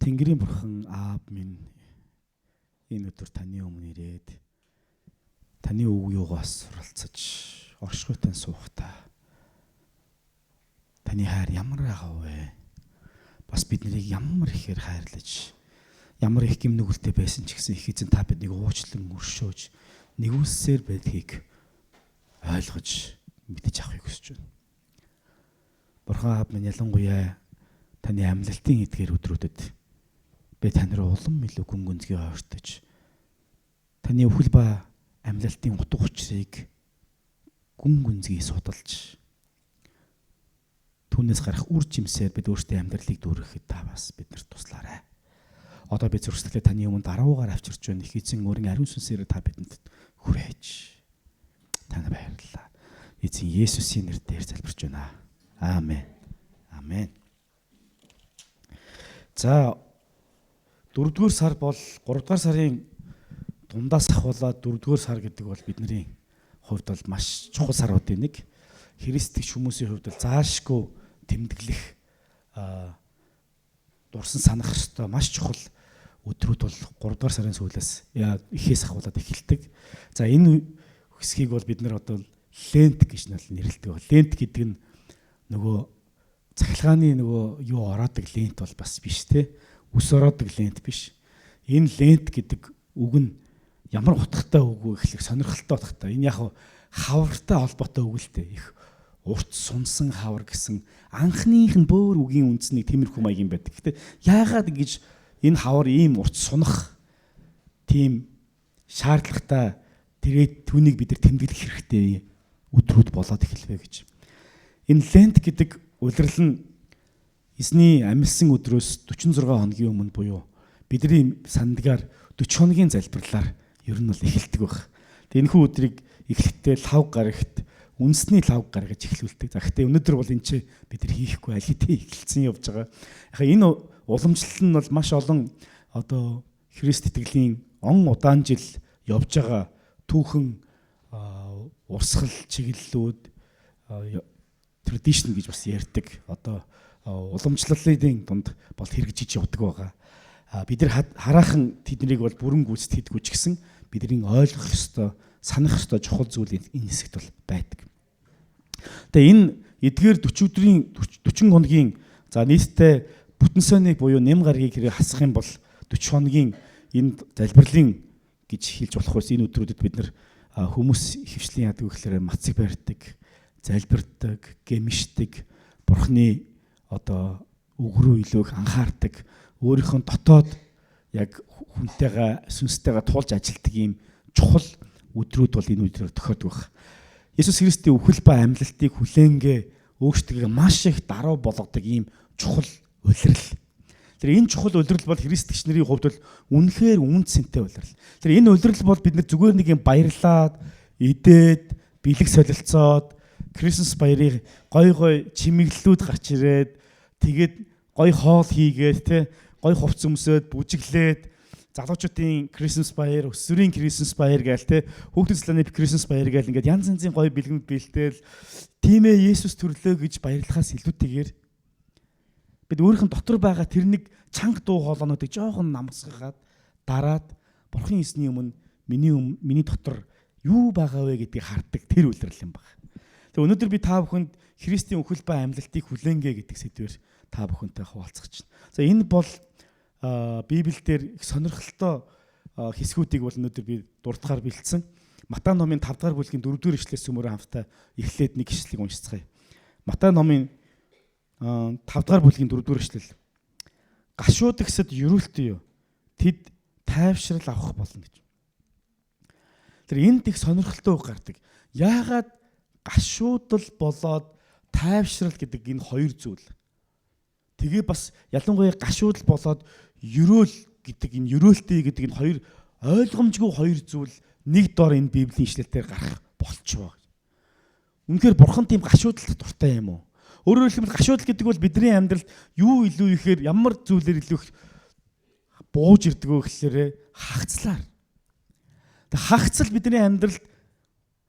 Тэнгэрийн бурхан Аав минь энэ өдөр таны өмнө ирээд таны үг юугаас суралцаж оршихуйтан суухдаа таны хайр ямар агав вэ? Бас биднийг ямар ихээр хайрлаж, ямар их гимнүгэлтэй байсан ч гэсэн их эзэн та биднийг уучлан өршөөж нэгүүлсээр байдгийг ойлгож мэдэж авахыг хүсэж байна. Бурхан Аав минь ялангуяа таны амьлалтын эдгээр өдрүүдэд би тань руу улам илүү гүн гүнзгий ойртож таны өвхөл ба амьлалтын утга учирыг гүн гүнзгий судалж түүнээс гарах үр жимсээр бид өөрсдийн амьдралыг дүүрэхэд та бас биднэрт туслаарай. Одоо би зурсгалээ таны өмнө даруугаар авчирч байна. Их эзэн өөрийн ариун сүнсээр та бидэнд хүрээж. Тань баярлалаа. Эзэн Есүсийн нэрээр залбирч байна. Аамен. Аамен. За 4-р сар бол 3-р сарын дундаас ахуулаад 4-р сар гэдэг бол бидний хувьд бол маш чухал саруудын нэг. Христч хүмүүсийн хувьд бол заашгүй тэмдэглэх дурсан санах ёстой маш чухал өдрүүд бол 3-р сарын сүүлээс эхээс ахуулаад эхэлдэг. За энэ хэсгийг бол бид нар одоо лент гэж нэрлэдэг. Лент гэдэг нь нөгөө цахилгааны нөгөө юу ороодаг лент бол бас биш те. Үс ороодаг лент биш. Энэ лент гэдэг үг нь ямар утгатай үг вэ гэхлээр сонирхолтой утгатай. Энэ яг хавартай холбоотой үг л дээ. Их урт сунсан хавар гэсэн анхных нь бөөр үгийн үндсний тиймэрхүү маягийн байдаг. Гэтэ яагаад ингэж энэ хавар ийм урт сунах тийм шаардлагатай түүнийг бид нар тэмдэглэх хэрэгтэй өдрүүд болоод эхэлвэ гэж. Энэ лент гэдэг улирал нь эзний амьсан өдрөөс 46 хоногийн өмнө буюу бидний сандгаар 40 хоногийн залбирлаар ер нь бол эхэлдэг баг. Энэхүү өдрийг эхлэхдээ лав гарагт үндэсний лав гаргаж эхлүүлдэг. За гэхдээ өнөөдөр бол энэ чи бид нар хийхгүй аль хэдийн эхэлсэн явж байгаа. Яг энэ уламжлал нь бол маш олон одоо Христ итгэлийн удаан жил явж байгаа түүхэн урсгал чиглэлүүд tradition гэж бас ярьдаг. Одоо уламжлалын дунд бол хэрэгжиж явдаг байгаа. Бид нар хараахан тэднийг бол бүрэн гүйцэд хийдгүү ч гэсэн бидний ойлгох ёстой, санах ёстой чухал зүйл энэ хэсэгт бол байдаг. Тэгээ энэ эдгээр 40 өдрийн 40 хоногийн за нийтдээ бүтэн сойныг буюу нэм гаргийг хэрэг хасах юм бол 40 хоногийн энэ залбирлын гэж хэлж болох байсан энэ өдрүүдэд бид нар хүмүүс хөвчлийн яадаг гэхээр мацыг барьдаг, залбирдаг, гэмшдэг, бурхны одоо үг рүү илүү их анхаардаг, өөрийнхөө дотоод яг хүнтэйгээ сүнстэйгээ туулж ажилтдаг ийм чухал өдрүүд бол энэ өдрөөр тохиодог байна. Есүс Христийн үхэл ба амьлалтыг хүлээнгээ өөрсдөө маш их даруй болгодог ийм чухал улирал. Тэр энэ чухал улирал бол христэгч нарын хувьд бол үнэхээр үнд цэнтэй улирал. Тэр энэ улирал бол бид нар зүгээр нэг юм баярлаад, идээд, бэлэг солилцоод, Крисмас баярыг гой чимэглэлүүд гарч ирээд, тэгээд гой хоол хийгээд, тэ гой хувц өмсөд, бүжиглээд, залуучуудын Крисмас баяр, өсвөрийн Крисмас баяр гээл тэ хүүхдүүд цэланы Крисмас баяр гээл ингээд янз янзын гой бэлгэнд бэлтэл тийм ээ Есүс төрлөө гэж баярлахаас илүүтэйгээр бид өөрийнх нь дотор байгаа тэр нэг чанга дуу хоолойнуудыг жоохон намсгаад дараад Бурхан эзний өмнө миний дотор юу байгаа вэ гэдгийг хардаг тэр үлрэл юм байна. Тэгээ өнөөдөр би та бүхэнд Христийн үхэл ба амьлалтыг хүлээнгээ гэдэг сэдвээр та бүхэнтэй хуваалцах чинь. За энэ бол Библиэлд их сонирхолтой хэсгүүдийг бол өнөөдөр би дурдгаар бэлдсэн. Матай номын 5-р бүлгийн 4-р ишлээс өмнө хамтдаа эхлээд нэг ишлэгийг уншицгаая. Матай номын 5-р бүлгийн 4-р ишлэл. Гашуудагсад ерөөлтөө тэд тайвшрал авах болно гэж. Тэр энд их сонирхолтой үг гардаг. Яагаад гашуудал болоод тайвшрал гэдэг энэ хоёр зүйл. Тэгээ бас ялангуяа гашуудал болоод ерөөл гэдэг энэ ерөөлтөө гэдэг энэ хоёр ойлгомжгүй хоёр зүйл нэг дор энэ Библийн ишлэлээр гарах болчихвоо. Үнэхээр Бурхан тийм гашуудалд дуртай юм уу? Өөрөөр хэлбэл гашуудал гэдэг бол бидний амьдралд юу илүү ихээр ямар зүйлээр илүү их бууж ирдэг вэ гэхээр хагцлаар. Тэг хагцл бидний амьдралд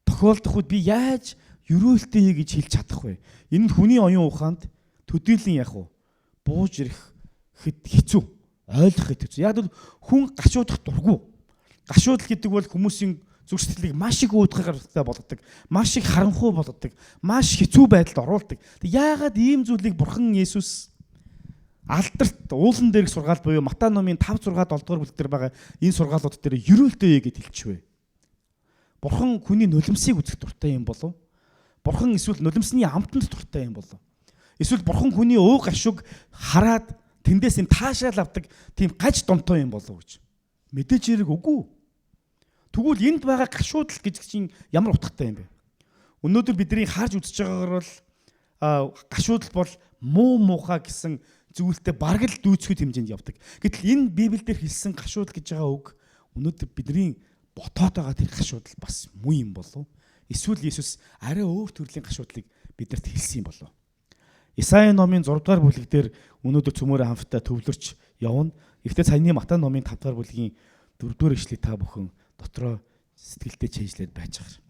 тохиолдох үед би яаж ерөөлтөө гэж хэлж чадах вэ? Энэ хүний оюун ухаанд төдийлөн яг уу бууж ирэх хэд хэцүү. Ойлгох хэвчээ. Яг л хүн гашуудах дурггүй. Гашуудал гэдэг бол хүмүүсийн зүрх сэтгэлийг маш их өөдгөхөөр болгодог, маш их харанхуй болгодог, маш хэцүү байдалд оруулдаг. Яагаад ийм зүйлийг Бурхан Есүс алдарт уулан дээрх сургаал буюу Матай номын 5, 6, 7 дугаар бүлэг дээр байгаа энэ сургаалууд дээр ерөөлтэй гэж хэлчихвэ. Бурхан хүний нулимсыг үзэх дуртай юм болов? Бурхан эсвэл нулимсны амтанд дуртай юм болов? Эсвэл Бурхан хүний ууг гашууг хараад тэндээс юм таашаал авдаг тийм гаж домтой юм болов гэж? Мэдээж хэрэг үгүй. Тэгвэл энд байгаа гашуудал гэж чинь ямар утгатай юм бэ? Өнөөдөр бидний харж үзэж байгаагаар бол гашуудал бол муу муухай гэсэн зүйлтэй бараг л дүүцэхэд хэмжээнд явдаг. Гэтэл энэ Библиэлд хэлсэн гашуудал гэж байгаа үг өнөөдөр бидний ботоод байгаа тэр гашуудал бас муу юм болов? Эсвэл Есүс арай өөр төрлийн гашуудлыг биднэрт хэлсэн юм болов? Исаи номын 6 дугаар бүлэг дээр өнөөдөр цөмөөрөө хамтдаа төвлөрч явна. Гэхдээ саяны Матай номын 5 дугаар бүлгийн 4 дугаар ишлэгийг та бүхэн дотроо сэтгэлдээ чэйжлээд байж байгаа.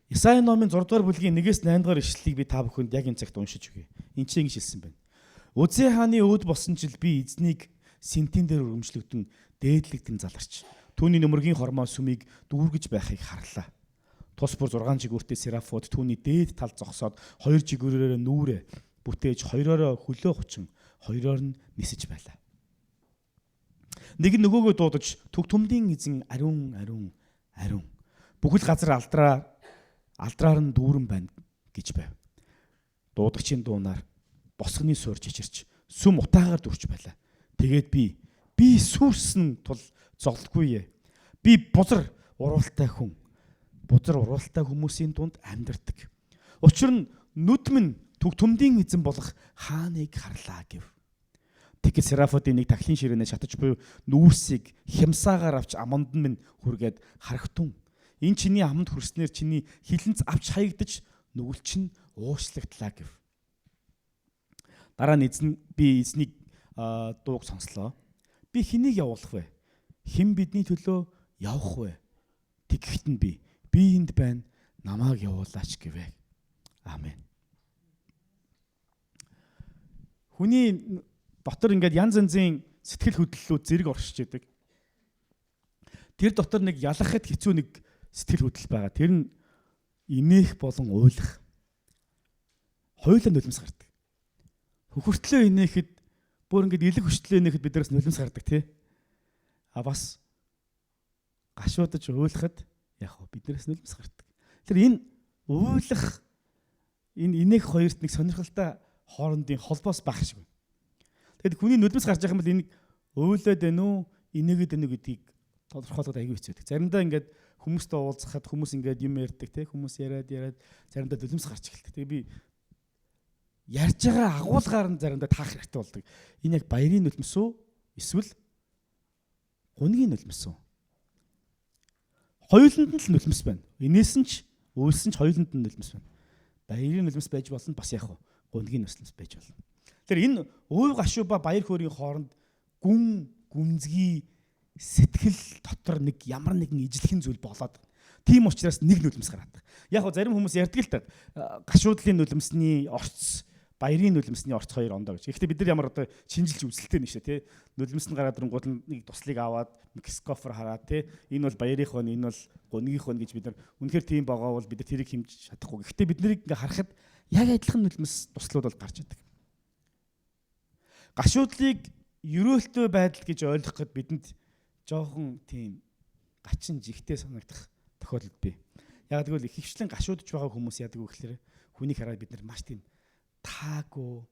Исаи номын 6 дугаар бүлгийн 1-8 дугаар ишлэлийг би та бүхэнд яг энэ цагт уншиж өгье. Энд чинь ингэж хэлсэн байна. Үзээ хааны өөд босон жил би эзнийг сентин дээр өргөмжлөгдөн дээдлэгдэн заларч түүний нөмөргийн хормоо сүмийг дүүргэж байхыг харлаа. Тус бүр 6 жигүүртэй серафууд түүний дээд тал зогсоод 2 жигүүрээр нүүрэ бүтээж хоёроор хөлөө хучин хоёроор нь нисэж байлаа. Нэг нь нөгөөгөө дуудаж төг төмдийн эзэн ариун бүхэл газар алдраар нь дүүрэн байна гэж байв. Дуудагчийн дуунаар босгоны суур жижирч сүм утаагаар дүрч байлаа. Тэгээд би сүрсэн тул зогсолгүй. Би бузар уруултай хүмүүсийн дунд амьдардаг. Учир нь нүдм нь төг төмдийн эзэн болох хааныг харлаа гэв. Тэгэхэд серафуудын нэг тахлын ширээнээ шатаж буй нүүрсийг хямсаагаар авч аманд минь хүргээд харагтун. Энэ чиний аманд хүрснээр чиний хилэнц авч хаягдаж нүгэл чинь уушлагдлаа гэв. Дараа нь би эзнийг дууг сонслоо. Би хэнийг явуулах вэ? Хэн бидний төлөө явах вэ? Тэгэхэд нь би энд байна, намайг явуулаач гэвэ. Амен. Хүний дотор ингээд янз янзын сэтгэл хөдлөлүүд зэрэг оршиж идэг. Тэр дотор нэг ялахад хэцүү нэг сэтгэл хөдлөл байгаа. Тэр нь инээх болон уйлах. Хоёулаа нулимс гардаг. Хөхөртлөө инээхэд бүр ингээд илэг хөштлөө инээхэд биднээс нулимс гардаг тий. Бас гашуудаж уйлахад яг биднээс нулимс гардаг. Тэр энэ уйлах энэ инээх хоёрт нэг сонирхолтой хоорондын холбоос байх шиг байна. Тэгэхэд хүний нулимс гарч байгаа юм бол энийг уйлаад байна уу, инээгээд байна уу гэдгийг тодорхойлоход аягүй хэцүү байдаг. Заримдаа ингээд хүмүүстэй уулзахад хүмүүс ингээд юм ярьдаг тий. Хүмүүс яриад заримдаа нулимс гарч эхэлдэг. Тэгээ би ярьж байгаа агуулгаар нь заримдаа таах хэрэгтэй болдог. Энэ яг баярын нулимс үү? Эсвэл гунгийн нулимс үү? Хоёуланд нь л нулимс байна. Инээсэн ч үйлсэн ч хоёуланд нь нулимс байна. Баярын нулимс байж болно, бас яг гунгийн нулимс байж болно. Тэгэхээр энэ уув гашуу ба баяр хөөрийн хооронд гүнзгий сэтгэл дотор нэг ямар нэгэн ижлэхэн зүйл болоод байна. Тийм учраас нэг нулимс гараад. Яг зарим хүмүүс ярьдаг л та гашуудлын нулимсны орц, баярын нулимсны орц хоёр ондоо гэж. Гэхдээ бид нар ямар одоо шинжилж үзэлтэй нэшээ тий. Нулимс нь гараад ирэнгүүт нэг туслыг аваад микроскопоор хараад тий. Энэ бол баярынх нь, энэ бол гунигийнх нь гэж бид нар үнэхээр тийм байгаа бол бид нар тэрийг хэмжиж чадахгүй. Гэхдээ бид нарыг ингээ харахад яг адилхан нулимс туслууд бол гарч идэг. Гашуудлыг ерөөлтөө байдал гэж ойлгоход бидэнд жоохон тийм гачин жигтэй санагдах тохиолдол бий. Яг тэгвэл ихвчлэн гашуудж байгаа хүмүүс яадаг вэ гэхээр хүнийг хараад бид нар маш тийм таагүй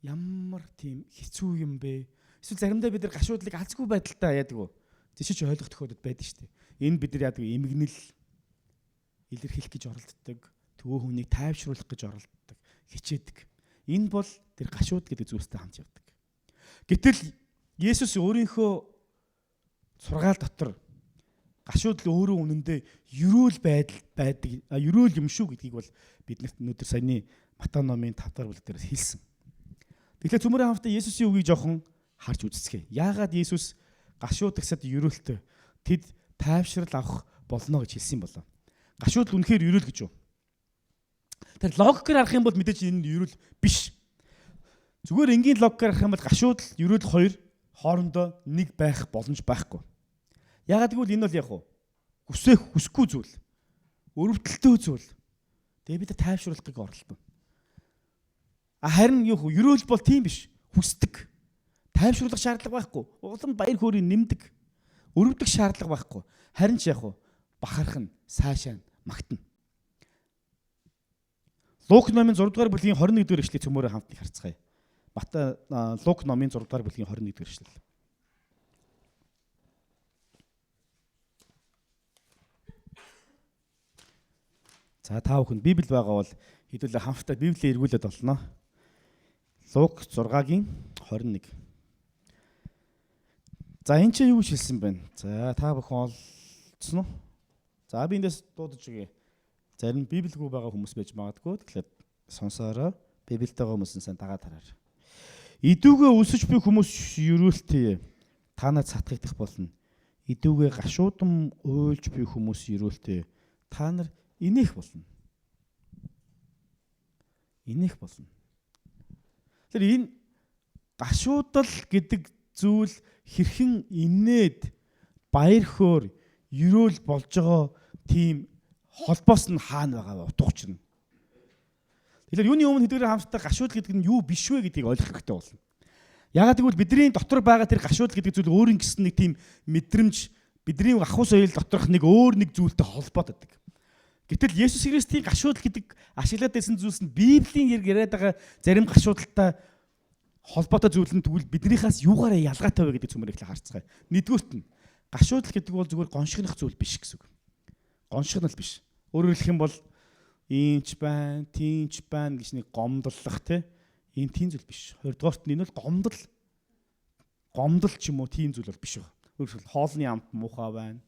ямар тийм хэцүү юм бэ? Эсвэл заримдаа бид нар гашуудлыг алзгүй байдалтай яадаг вэ? Жишээж ойлгох тохиолдол байдаг шүү дээ. Энэ бид нар яадаг эмгэнэл илэрхийлэх гэж оролддог, төвөө хүнийг тайвшруулах гэж оролддог, хичээдэг. Энэ бол тэр гашууд гэдэг зүйлстэй хамт явдаг. Гэтэл Есүс өөрийнхөө сургаал дотор гашуудл өөрөө үнэндээ ерөөл байдаг, ерөөл юм шүү гэдгийг бол биднэрт өнөөдөр саяны Матай номын 5 дугаар бүлэг дээрээс хэлсэн. Тэгэхээр цөмөрийн хамтдаа Есүсийн үгийг жоохон харж үзцгээе. Яагаад Есүс гашууд гэсэд ерөөлтөө тэд тайвшрал авах болно гэж хэлсэн болов. Гашуудл үнэхээр ерөөл гэж юу? Тэр логикээр харах юм бол мэдээж энэ ерөөл биш. Зүгээр энгийн логикаар харах юм бол гашуудл, ерөөл хоёр хоорондоо нэг байх боломж байхгүй. Ягаад гэвэл энэ бол яг хүсэхгүй зүйл. Өрөвдөлтөө зүйл. Тэгээ бид тайвшруулахыг оролдоно. Харин ерөөл бол тийм биш. Хүсдэг. Тайвшруулах шаардлага байхгүй. Улам баяр хөөргийг нэмдэг. Өрөвдөх шаардлага байхгүй. Харин ч бахархан, сайшаан, магтана. Лук номын 6 дугаар бүлгийн 21 дугаар эшлэлийг цөмөөрөө хамтдаа харцгаая. Лук номын 6 дугаар бүлгийн 21 дугаар эшлэл. За та бүхэн Библи байгаа бол хэдүүлээ хамтдаа Библийг эргүүлээд болно. Лук 6-гийн 21. За энэ чинь юу хэлсэн бэ? За та бүхэн олцсон уу? За би эндээс дуудаж өгье. Зарим Библигүй байгаа хүмүүс байж магадгүй. Тэгэхээр сонсоороо Библитэйгээ хүмүүс сайн дагаад хараар. Идүүгээ өсөж буй хүмүүс ерөөлтөө та нар сатгагдах болно. Идүүгээ гашуудан уйлж буй хүмүүс ерөөлтөө та нар инех болно. Инех болно. Тэр энэ гашуудал гэдэг зүйл хэрхэн инээд баяр хөөр ерөөл болж байгаа тийм холбоос нь хаана байгаа вэ? Утга учир нь. Тэгэхээр юуны өмнө хэдийгээр хамтдаа гашуудал гэдэг нь юу биш вэ гэдгийг ойлгох хэрэгтэй болно. Ягаад гэвэл бидний дотор байгаа тэр гашуудал гэдэг зүйл өөрийн гэсэн нэг тийм мэдрэмж бидний ахуй соёл доторх нэг өөр нэг зүйлтэй холбоотой. Гэтэл Есүс Христийн гашуудал гэдэг ашиглаад байсан зүйлс нь Библийн яриад байгаа зарим гашуудалтай холбоотой зүйл нь тэгвэл биднийхээс юугаараа ялгаатай вэ гэдэг цөмөр ихлэ харцгаая. Нэгдүгürt нь гашуудал гэдэг бол зүгээр гоншигнох зүйл биш гэсэн үг. Гоншигнол биш. Өөрөөр хэлэх юм бол иймч байна, тиймч байна гэж нэг гомдлох ийм тийм зүйл биш. Хоёрдугаарт нь энэ бол гомдол ч юм уу тийм зүйл бол биш байна. Өөрөөр хэлбэл хоолны амт муухай байна.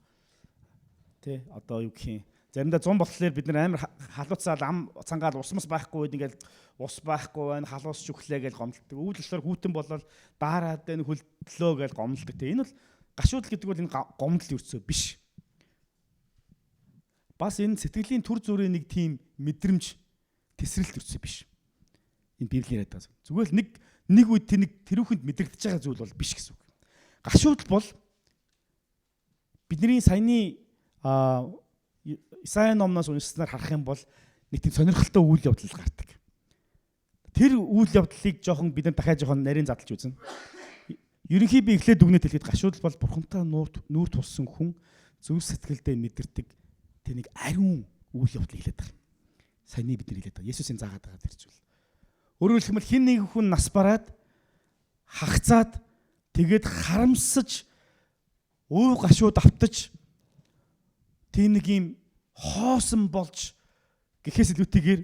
Одоо юу гэх юм. Заримдаа 100 болохоор бид нар амар халууцаал ам цангаал усмас байхгүй ингээл ус байхгүй байна, халуус шүхлээ гэж гомдолдог. Үүл болохоор хүүтэн болол даараад байна, хөлтлөө гэж гомдолдог. Энэ бол гашуудал гэдэг бол энэ гомдол юуцөө биш. Бас энэ сэтгэлийн түр зүрийн нэг тийм мэдрэмж тесрэлт юуцөө биш. Энэ Библи яриад байгаа. Зүгээр л нэг үед тэрүүхэнд мэдрэгдэж байгаа зүйл бол биш гэсэн үг. Гашуудал бол бидний саяны Исаи номноос уншсанаар харах юм бол нэг тийм сонирхолтой үйл явдал гардаг. Тэр үйл явдлыг жоохон бид нар дахиад жоохон нарийн задлж үзнэ. Ерөнхий би эхлээд дүгнэлт хэлэхэд гашуудал бол бурхантай нүүр тулсан хүн зөв сэтгэлдээ мэдэрдэг тэр нэг ариун үйл явдлыг хэлээд байгаа. Саяны бид нар хэлээд байгаа. Есүсийн заагаад байгаа тэр зүйл. Өөрөөр хэлбэл хин нэг хүн нас бараад хагцаад тэгээд харамсаж уув гашууд автаж тийм нэг юм хоосон болж гэхээс илүүтэйгээр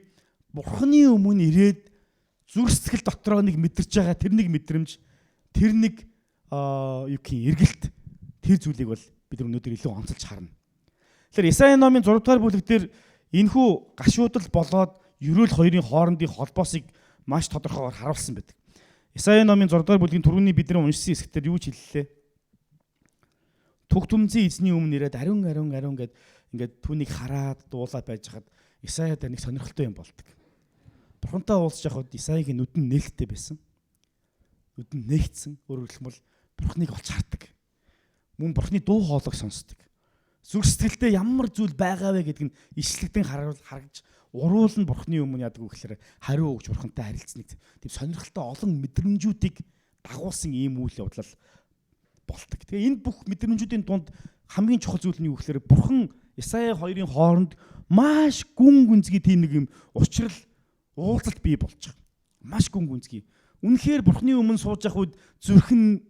бурхны өмнө ирээд зүрх сэтгэл дотроо нэг мэдэрч байгаа тэр нэг мэдрэмж тэр нэг юу гэх юм эргэлт тэр зүйлийг бол бид өнөөдөр илүү онцолж харна. Тэгэхээр Исаи номын 6 дугаар бүлэг дээр энэхүү гашуудал болоод ерөөл хоёрын хоорондын холбоосыг маш тодорхойгоор харуулсан байдаг. Исаи номын 6 дугаар бүлгийн түрүүний бидний уншсан хэсгээр юу ч хэллээ. Түг түмзийн эзний өмнө ирээд ариун гэд ингээд түүнийг хараад дуулаад байж хаад Исаиад нэг сонирхолтой юм болдог. Бурхантай уулзж явахад Исаигийн нүдэн нээлттэй байсан. Нүдэн нээгдсэн. Өөрөөр хэлбэл Бурхныг олж хардаг. Мөн Бурхны дуу хоолойг сонсдог. Зүрх сэтгэлдээ ямар зүйл байгаа вэ гэдг нь ишлэгдэн харагж уруулан Бурхны өмнө яадаг вэ гэхээр хариу өгч Бурхантай харилцсныг тийм сонирхолтой олон мэдрэмжүүдийг дагуулсан ийм үйл явдал болдог. Тэгээ энэ бүх мэдрэмжүүдийн дунд хамгийн чухал зүйл нь юу гэхээр Бурхан Исаи хоёрын хооронд маш гүн гүнзгий тийм нэг юм учрал уулзалт бий болж байгаа. Маш гүн гүнзгий. Үнэхээр Бурхны өмнө сууж явах үед зүрхэн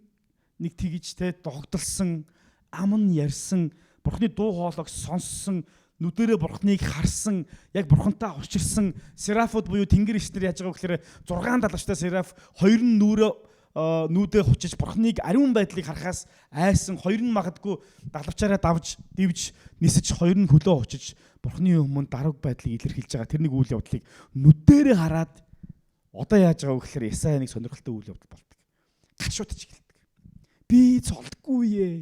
нэг тэгж догдолсон, ам нь ярьсан, Бурхны дуу хоолойг сонссон, нүдэрээ Бурхныг харсан, яг Бурхантай учирсан серафууд буюу тэнгэр ичнэр яаж байгаа гэхээр 6 далавчтай сераф хоёр нь нүүдээ хучиж Бурхныг ариун байдлыг харахаас айсан, хоёр нь магадгүй далавчаараа давж дивж нисэж, хоёр нь хөлөө хучиж Бурхны өмнө даруй байдлыг илэрхийлж байгаа тэр нэг үйл явдлыг нүдэрээ хараад одоо яаж байгаа вэ гэхээр Исаи нэг сонирхолтой үйл явдал болдог. Гашуудж эхэлдэг. Би цолдгүй ээ.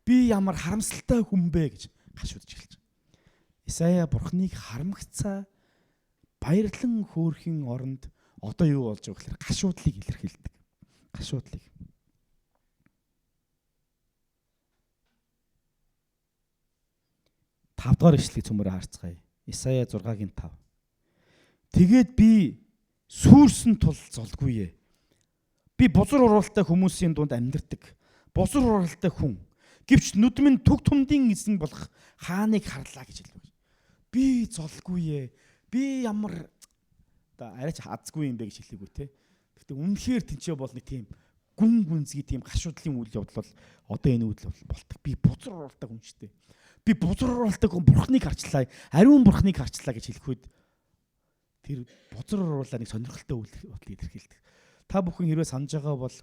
Би ямар харамсалтай хүн бэ гэж гашуудж эхэлж байгаа. Исаи Бурхныг харамгцаа баярлан хөөрхийн оронд одоо юу болж байгаа гэхээр гашуудлыг илэрхийлдэг. Гашуудлыг. Тавдугаар ишлэгийг цөмөрө харцгаая. Исая 6-гийн 5. Тэгээд би сүрсэн тул золгүй ээ. Би бузар уралтай хүмүүсийн дунд амьдардаг. Бузар уралтай хүн. Гэвч нүдмэн төг түмдийн эзэн болох хааныг харлаа гэж хэлв. Би золгүй ээ. Би ямар арайч азгүй юм бэ гэж хэлээгүй те. Гэхдээ үнэхээр тэнцээ бол нэг тийм гүн гүнзгий тийм гашуудлын үйл явдал бол одоо энэ үйл явдал болдог. Би бузар уралтай хүн шүү дээ. Би бузар уралтай хүн бурхныг харчлаа. Ариун бурхныг харчлаа гэж хэлэх үед тэр бузар уруулаа нэг сонирхолтой үйл явдлыг илэрхийлдэг. Та бүхэн хэрвээ санаж байгаа бол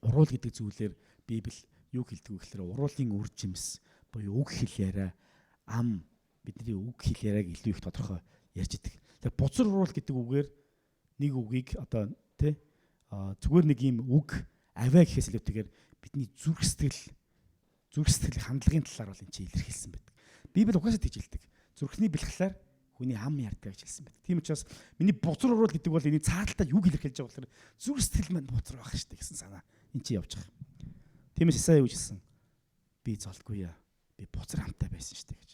уруул гэдэг зүйлээр Библи юу хэлдэг вэ гэхээр уруулын үр жимс буюу үг хэл яриа ам бидний үг хэл яриаг илүү их тодорхой ярьж идэг. Тэгэхээр бузар уруул гэдэг үгээр нэг үгийг одоо тий зүгээр нэг юм үг аваа гэхээс илүүтэйгээр бидний зүрх сэтгэл хандлагын талаар бол энэ чинь илэрхийлсэн байдаг. Библи угаасаа тийж хэлдэг. Зүрхний бэлхлээр хүний ам ярьдаг гэж хэлсэн байдаг. Тийм учраас миний бузар уруул гэдэг бол энэ цааталтаа юу илэрхийлж байгаа болохоор зүрх сэтгэл маань бузар байх штэ гэсэн санаа энэ чинь явж байгаа. Тиймээс Исая юу хэлсэн? Би золгүй яа. Би бузар амтай байсан штэ гэж.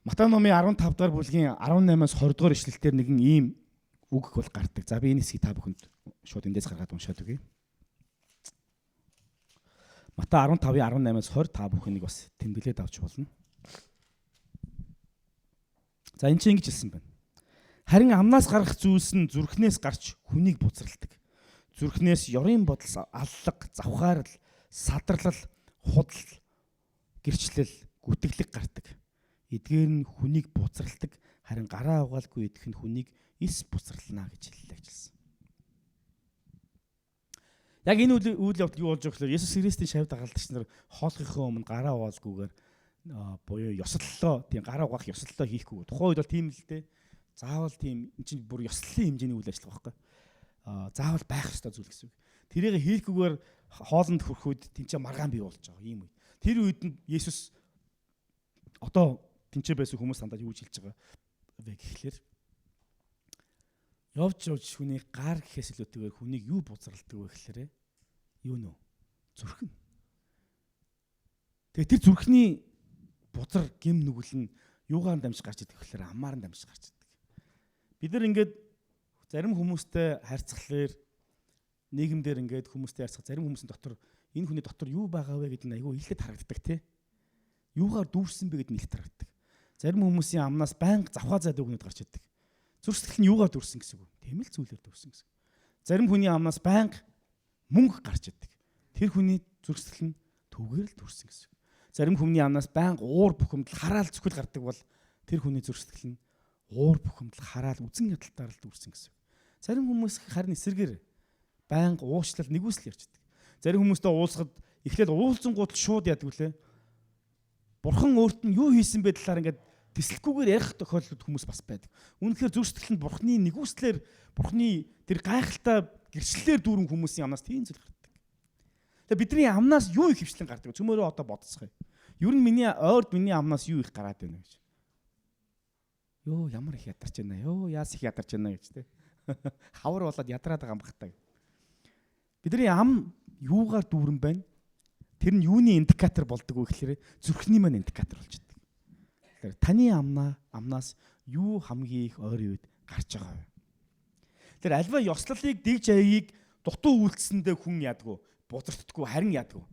Матай номын 15 дугаар бүлгийн 18-аас 20 дугаар ишлэлээр нэгэн ийм үг бол гардаг. За би энэ хэсгийг та бүхэнд шууд эндээс гаргаад уншаад өгье. Матай 15-ийн 18-аас 20 та бүхэнийг бас тэмдэглээд авч болно. За энэ чинь ингэж хэлсэн байна. Харин амнаас гарах зүйлс нь зүрхнээс гарч хүнийг буцралдаг. Зүрхнээс ёрын бодол, аллаг, завхаарл, садарлал, худал, гэрчлэл, гүтгэлэг гардаг. Эдгээр нь хүнийг буцралдаг. Харин гараа угаалгүй идэх нь хүнийг эс буцрална гэж хэлсэн. Яг энэ үйл явдал юу болж байгаа гэхээр Есүс Христийн шавь дагалдагч нар хооллохын өмнө гараа угаалгүйгээр буюу ёслолоо тийм гараа угаах ёслолоо хийхгүй. Тухайн үед бол тийм л дээ. Заавал тийм энэ чинь бүр ёслолын хэмжээний үйл ажиллагаа байхгүй. Заавал байх ёстой зүйл гэсэн үг. Тэрийг хийхгүйгээр хоолнд хүрхүүд тэнцээ маргаан бий болж байгаа ийм үед. Тэр үед нь Есүс одоо тэнцээ байсан хүмүүс сандаад юу гэж хэлж байгаа вэ гэхлээр явж хүний гар гэхээс илүүтэйгээр хүнийг юу бузралдаг вэ гэхлээрээ юу нөө зүрхэн. Тэгээ тэр зүрхний бузар гим нүгэл нь юугаар дамжиж гарч идэх гэхлээр амаар нь дамжиж гарч идэг. Бид нар ингээд зарим хүмүүстэй харьцахлаар нийгэмдэр ингээд хүмүүстэй харьцах зарим хүмүүсийн дотор энэ хүний дотор юу байгаа вэ гэдэг нь айгүй илээд харагддаг тий. Юугаар дүүрсэн бэ гэдэг нь илээд харагддаг. Зарим хүмүүсийн амнаас байнга завхаа зайд өгнөд гарч идэг. Зүрх сэтгэл нь юугаар дүүрсэн гэсэн үг. Тийм л зүйлээр дүүрсэн гэсэн. Зарим хүний амнаас байнга мөнгө гарч идэг. Тэр хүний зүрх сэтгэл нь түүгээр л дүүрсэн гэсэн. Зарим хүний амнаас байнга уур бухимдал хараал зүхэл гардаг бол тэр хүний зүрх сэтгэл нь уур бухимдал хараал үзэн ядалтаар л дүүрсэн гэсэн. Зарим хүмүүс харин эсэргээр байнга уушлал нэгүсэл ярьж идэг. Зарим хүмүүстэй уулзахад эхлээд уулзсангууд шууд яадаг үлээ. Бурхан өөрт нь юу хийсэн бэ талаар ингээд тэслэхгүйгээр ярих тохиолдол хүмүүс бас байдаг. Үүнхээр зүрх сэтгэл нь бурхны нэгүслэр бурхны тэр гайхалтай гэрчлэлээр дүүрэн хүмүүсийн амнаас тийм зүйл гардаг. Тэгээ бидний амнаас юу их хвчлэн гардаг вэ? Цөмөрөө одоо бодцгаая. Ер нь миний амнаас юу их гараад байна гэж. Йоо ямар их ядарч байна. Йоо яас их ядарч байна гэж те. Хавар болоод ядраад байгаа юм бахтаа. Бидний ам юугаар дүүрэн байна? Тэр нь юуны индикатор болдог вэ гэхээр зүрхний маань индикатор болж байна. Тэгэхээр таны амнаас юу хамгийн их ойрын үед гарч байгаа вэ? Тэр альва ёслолыг дэгж аягийг дутуу үйлдэлсэндээ хүн яадгүй, бузарддаггүй, харин яадгүй.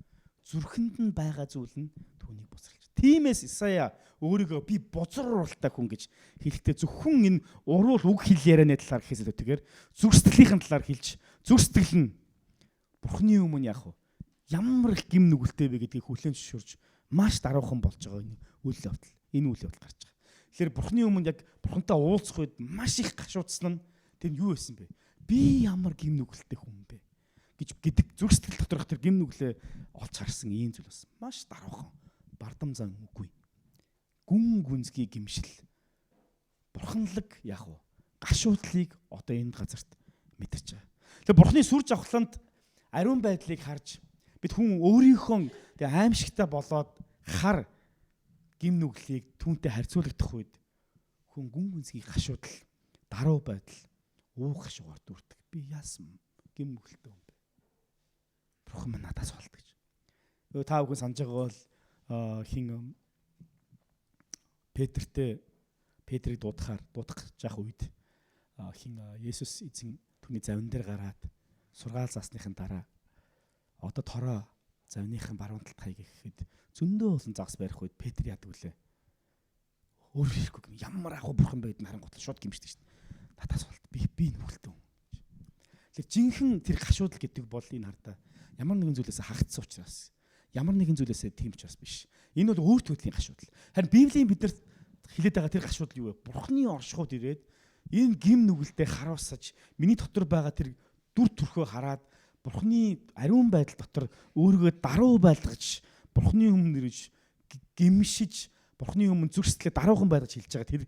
Зүрхэнд нь байгаа зүйл нь түүнийг бузарлаж. Тиймээс Исая өөрийгөө би бузар уралтай хүн гэж хэлэхдээ зөвхөн энэ уруул үг хэл ярианы талаар гэхээс илүүтэйгээр зүрх сэтгэлийн талаар хэлж, зүрх сэтгэл нь Бурхны өмнө яах вэ? Ямар их гим нүгэлтэй вэ гэдгийг хүлээн зөвшөөрж маш даруухан болж байгаа энэ үйл явдал. Энэ үйл явдал гарч байгаа. Тэгэхээр Бурхны өмнө яг Бурхантай уулзах үед маш их гашуудсан нь тэр юу байсан бэ? Би ямар гим нүгэлтэй хүн бэ гэдэг зүрх сэтгэл доторх тэр гим нүглээ олж харсан ийм зүйл бас маш даруухан. Бардам зан үгүй. Гүн гүнзгий гимшил. Бурханлаг яах вэ? Гашуудлыг одоо энэ газарт мэдэрч байгаа. Тэгэхээр Бурхны сүр жавхланд ариун байдлыг харж бид хүн өөрийнхөө тэг аимшигтай болоод хар гим нүглийг түүнтэй харьцуулагдах үед хүн гүн гүнзгий гашуудал даруй байдал уух гашуугаар дүрдэг. Би яасан гэм нүгэлтэй юм бэ? Бурхан минь надаас болд гэж. Та бүхэн санаж байгаа бол хин Петрийг дуудах жаах үед хин Есүс эзэн түүний завин дээр гараад сургаал заасныхын дараа одоо тороо завныхын баруун талд хаяг гэхэд зөндөө олон загас барих үед Петр яадаг үлээ. Өөр ирэхгүй ямар агуу бурхан байд нь харангуйтай шууд гимшдэг шүү дээ. Надаас болд би нүгэлтэй юм. Тэгэхээр жинхэнэ тэр гашуудл гэдэг бол энэ хардаа ямар нэгэн зүйлээс хагдсан учраас ямар нэгэн зүйлээс тийм ч бас биш. Энэ бол өөр төрлийн гашуудл. Харин Библийн биднэрт хэлээд байгаа тэр гашуудл юу вэ? Бурхны оршихуйд ирээд энэ гим нүгэлтэд харуулсаж миний дотор байгаа тэр дүр төрхөө хараад Бурхны ариун байдал дотор өөрийгөө даруй байлгаж Бурхны өмнө ирж гимшиж Бурхны өмнө зүрх сэтгэлээ даруухан байлгаж хэлж байгаа тэр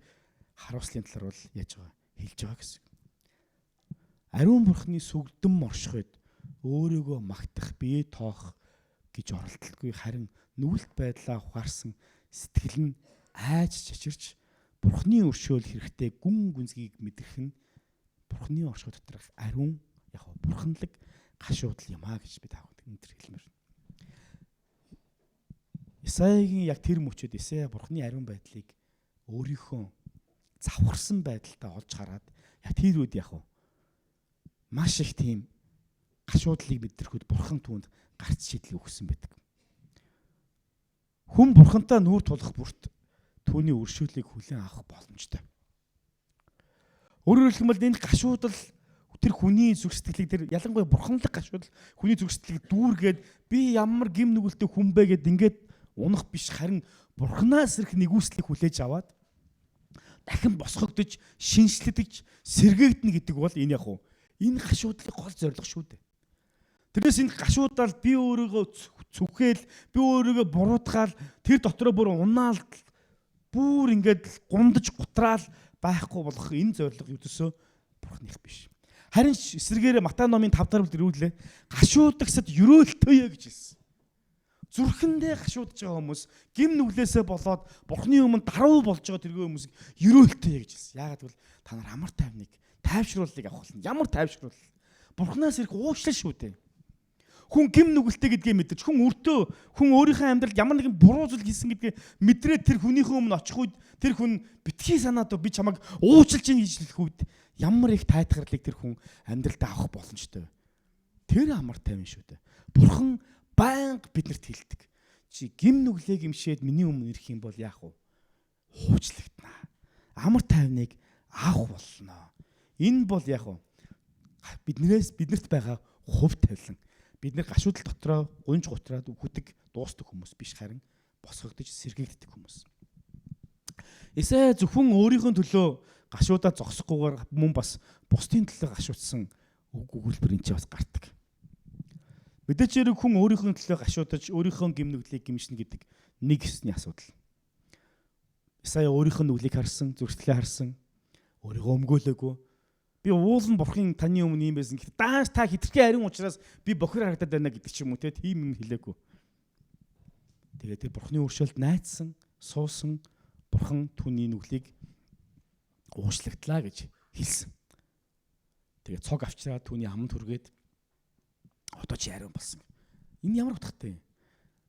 харуулслын талаар бол яаж байгаа хэлж байгаа гэсэн. Ариун Бурхны сүгдэм оршихуйд өөрийгөө магтах, бие тоох гэж оролдолгүй харин нүгэлт байдлаа ухаарсан сэтгэл нь айж чичирч Бурхны өршөөл хэрэгтэй гүн гүнзгийг мэдрэх нь Бурхны оршихуй доторх ариун бурханлаг гашуудл юм а гэж би таахад энэ төр хэлмээр. Исаягийн яг тэр мөчөд Исая Бурхны ариун байдлыг өөрийнхөө завхарсан байдалтай олж хараад яг тэр үед маш их тийм гашуудлыг мэдрэхэд Бурхан түүнд гарц шийдлийг өгсөн байдаг. Хүн Бурхантай нүүр тулах бүрт түүний өршөөлийг хүлээн авах боломжтой. Өөрөөр хэлбэл энэ гашуудл тэр хүний зүрх сэтгэлийг тэр ялангуяа бурханлаг гашуудл хүний зүрх сэтгэлийг дүүргээд би ямар гим нүгэлтэй хүн бэ гэд ингээд унах биш харин Бурханаас ирэх нэгүслийг хүлээж аваад дахин босгогдож шинжлэгдэж сэргээгдэнэ гэдэг бол энэ энэ гашуудлын гол зорилго шүү дээ. Тэрнээс энэ гашуудаал би өөрийгөө цүхээл би өөрийгөө буруутгаал тэр дотроо бүр унаал бүр ингээд гундаж гутраал байхгүй болох энэ зорилго юутэсөө Бурханых биш. Харин эсрэгээр Матай номын 5-р бүлэг ирүүлээ. Гашуудагсад ерөөлтөөе гэж хэлсэн. Зүрхэндээ гашуудж байгаа хүмүүс гим нүглээсээ болоод Бурхны өмнө даруй болж байгаа тэргээ хүмүүсийг ерөөлтөөе гэж хэлсэн. Яагаад гэвэл та нар амар тайвныг тайвшрууллыг авах болно. Ямар тайвшруул? Бурханаас ирэх уучлал шүү дээ. Хүн гим нүгэлтэй гэдгээ мэдэрч хүн өөрийнхөө амьдралд ямар нэгэн буруу зүйл хийсэн гэдгээ мэдрээд тэр хүнийхээ өмнө очих үед тэр хүн битгий санаад би чамайг уучлж ийн гэж хэлэх үед ямар их тайтгарлыг тэр хүн амьдралдаа авах боломжтой вэ? Тэр амар тайван шүү дээ. Бурхан байнга биднэрт хэлдэг. Чи гим нүглээ гимшээд миний өмнө ирэх юм бол яах вэ? Хуучлагтана. Амар тайвныг авах болно. Энэ бол яах вэ? Биднэрт байгаа хувь тавилан. Бид нэр гашуудл дотроо гунж гутраад үхдэг дуустдаг хүмүүс биш харин босгогдож сэргээгддэг хүмүүс. Исая зөвхөн өөрийнхөө төлөө гашуудаа зогсохгүйгээр мөн бас бусдын төлөө гашуудсан өгүүлбэр энэ ч бас гардаг. Мэдээж хэрэг хүн өөрийнхөө төлөө гашуудаж өөрийнхөө гимнүглийг гимшнэ гэдэг нэг хэсний асуудал. Исая өөрийнхөө нүглийг харсан, зүрхтлээ харсан, өөрийгөө өмгөөлөөгүй. Би уулын Бурхан таны өмнө юм байсан. Гэхдээ дааш та хитрхи ариун учраас би бохир харагдаад байна гэдэг ч юм уу те тийм юм хэлээгүй. Тэгээд тэр Бурханы өршөөлд найдсан, суусан Бурхан түүний нүглийг уушлагдлаа гэж хэлсэн. Тэгээд цог авчраад түүний аманд хүргээд одоо чи ариун болсон. Энэ ямар утгатай юм?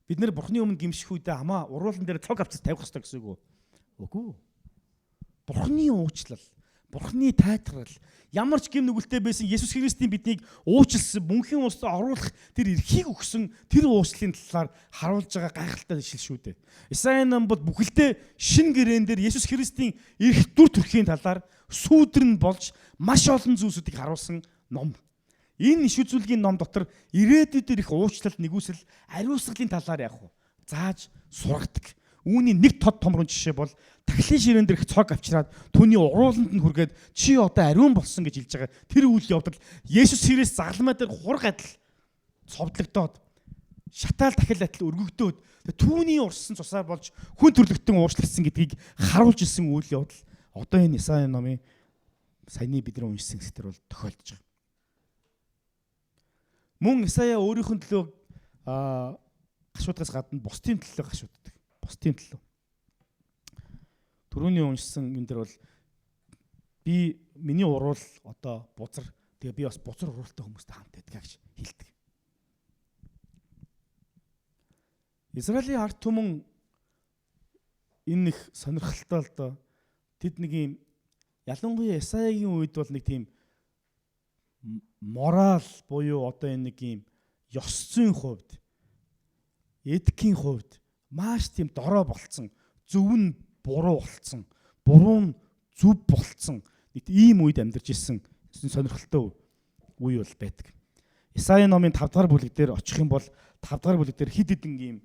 Бид нэр Бурханы өмнө гимших үедээ амаа уруулан дээр цог авчиж тавих хэрэгтэй гэсэн үг үү? Үгүй. Бурханы уучлал, Бурханы тайтгарал, ямар ч гим нүгэлтэй байсан Есүс Христийн биднийг уучлсан, мөнхийн улсад оруулах тэр эрхийг өгсөн тэр уучлалын талаар харуулж байгаа гайхалтай шил шүү дээ. Исаи ном бол бүхэлдээ шин гэрээн дээр Есүс Христийн эрх дүр төрхийн талаар сүүдэр нь болж маш олон зүйлсүүдийг харуулсан ном. Энэ иш үзүүлгийн ном дотор ирээдүйд ирэх уучлал нэгүсэл ариусгалын талаар яах вэ? Зааж сургадаг. Үүний нэг тод томрон жишээ бол тахилын ширээн дээрх цог авчираад түүний урууланд нь хүргээд чи одоо ариун болсон гэж хэлж байгаа тэр үйл явдал Есүс Христ загламай дээр хург адил цовдлогдоод шатаал дахил адил өргөгдөөд түүний урссан цусаар болж хүн төрлөختөн уучлагдсан гэдгийг харуулж ирсэн үйл явдал одоо энэ Исаи номын саяны бидний уншсан хэсгээр бол тохиолдож байгаа. Мөн Исая өөрийнхөө төлөө гашуудгаас гадна бусдын төлөө гашууддаг. Бусдын төлөө. Түрүүний уншсан энэ дэр бол би миний уруул одоо бузар. Тэгээ би бас бузар уруултай хүмүүстэй хамт байдаг гэж хэлдэг. Израилийн ард түмэн энэ их сонирхолтой л доо. Тэд нэг юм ялангуяа Исаягийн үед бол нэг тийм морал буюу одоо энэ нэг юм ёс зүйн хувьд, этикийн хувьд маш тийм дорой болцсон, зөв нь буруу болцсон, буруу нь зөв болцсон нэг ийм үед амьдарч ирсэн сонирхолтой үе бол байдаг. Исаи номын 5 дугаар бүлэг дээр очих юм бол 5 дугаар бүлэг дээр хэд хэдэн ийм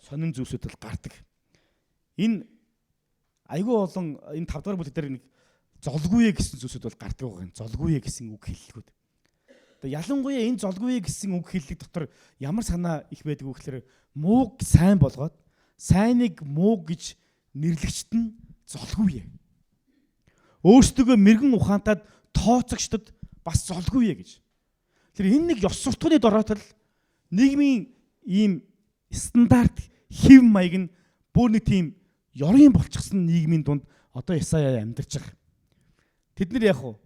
сонин зүйлсүүд л гардаг. Энэ айгүй олон энэ 5 дугаар бүлэг дээр нэг золгүй гэсэн зүйлсүүд бол гардаг байгаа юм. Золгүй гэсэн үг хэллэгүүд. Тэгээ ялангуяа энэ золгүй гэсэн үг хэллэг дотор ямар санаа их байдаг вэ гэхээр мууг сайн болгоод сайныг муу гэж нэрлэгчт нь золгүй. Өөрсдөө мэрэгэн ухаантад тооцогчдод бас золгүй гэж. Тэр энэ нэг ёс суртахууны дороотол нийгмийн ийм стандарт хэв маяг нь бүр нэг тийм ёрын болчихсон нийгмийн дунд одоо Исая амьдарч байгаа. Тэд нар яг уу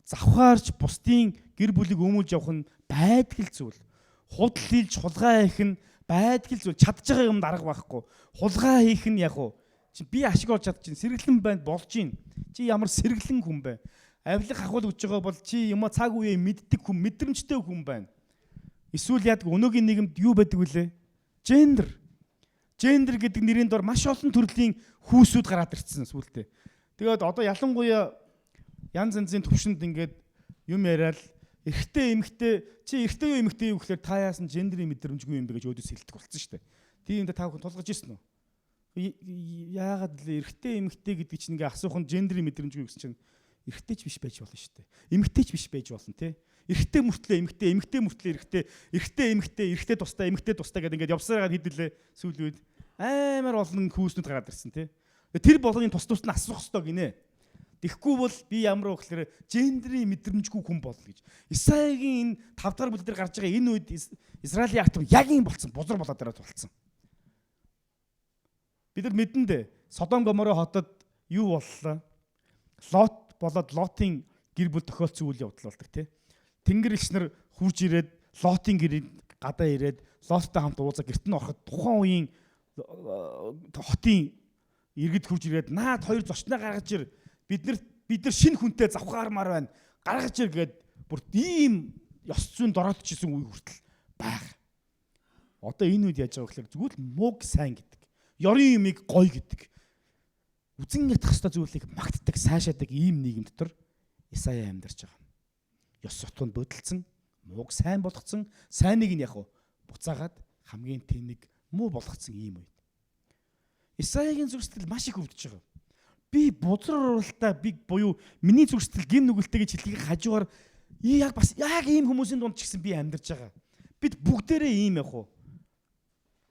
завхаарч бусдын гэр бүлийг өмүүлж явах нь байдгал зүйл. Худал хийлж хулгай хийх нь байдгал зүйл. Чадж байгаа юм дарга байхгүй. Хулгай хийх нь яг уу би ашиг олж чадчих чинь сэргэлэн байна болж чинь. Чи ямар сэргэлэн хүн бэ? Авилах ахуул өгж байгаа бол чи юм цаг үеэ мэддэг хүн, мэдрэмжтэй хүн байна. Эсвэл яадаг өнөөгийн нийгэмд юу байдаг вүлээ? Гендер. Гендер гэдэг нэрийн дор маш олон төрлийн хүүсүүд гараад ирсэн сүултээ. Тэгээд одоо ялангуяа янз янзын төвшөнд ингээд юм яриад эрэгтэй эмэгтэй чи эрэгтэй юу эмэгтэй юу гэхээр та яасан гендерийн мэдрэмжгүй юм бэ гэж өөдөөс хэлдэг болсон шүү дээ. Тийм энэ та бүхэн тулгаж ирсэн үү? Яагаад л эрэгтэй эмэгтэй гэдэг чинь ингээ асуух нь гендерийн мэдрэмжгүй гэсэн чинь эрэгтэйч биш байж болно шүү дээ. Эмэгтэйч биш байж болно те. Эрэгтэй мөртлөө эмэгтэй, эмэгтэй мөртлөө эрэгтэй, эрэгтэй эмэгтэй, эрэгтэй тустай гэдэг ингээд явсараад хэдэлээ сүүл үед амар олон хүүснүүд гараад ирсэн те. Тэр болгоны тус нь асуух ёстой гинэ. Тэгэхгүй бол би ямар вэ гэхээр гендерийн мэдрэмжгүй хүн болно гэж. Исаигийн энэ 5 дахь бүлэг дээр гарч байгаа энэ үед Израилийн ард түмэн яг юм болцсон, бузар болоод ирээд болцсон. Бид нар мэдэн дээ. Содом Гоморын хотод юу боллоо? Лот болоод Лотын гэр бүл тохиолдсон үйл явдал болдог тий. Тэнгэр элч нар хурж ирээд Лотын гэрийг гадаа ирээд Лоттой хамт уулзаа гэрт нь ороход тухайн үеийн хотын иргэд хурж ирээд наад хоёр зочноо гаргаж ир бид нар шинэ хүнтэй завхаармаар байна. Гаргаж ир гээд бүр ийм ёс зүйн дороотчихсэн үе хүртэл байгаа. Одоо энэ үед яаж байгаа гэхээр зүгээр л мууг сайн гэдэг. Ёрын юмыг гоё гэдэг. Үзэн ятах хэвээр зүйлийг магтдаг, сайшаадаг ийм нийгэм дотор Исая амьдарч байгаа. Ёс суртахуунд бөдөлсөн, мууг сайн болгоцсон, сайныг нь яг буцаагаад хамгийн тэнэг муу болгоцсон ийм үед. Исаягийн зүрхсэтгэл маш их өвдөж байгаа. Би бузар уралтай би буюу миний зүрхсэтгэл гим нүгэлтэй гэж хэлхийг хажуугаар яг ийм хүмүүсийн дунд ч гэсэн би амьдарч байгаа. Бид бүгдээрээ ийм яг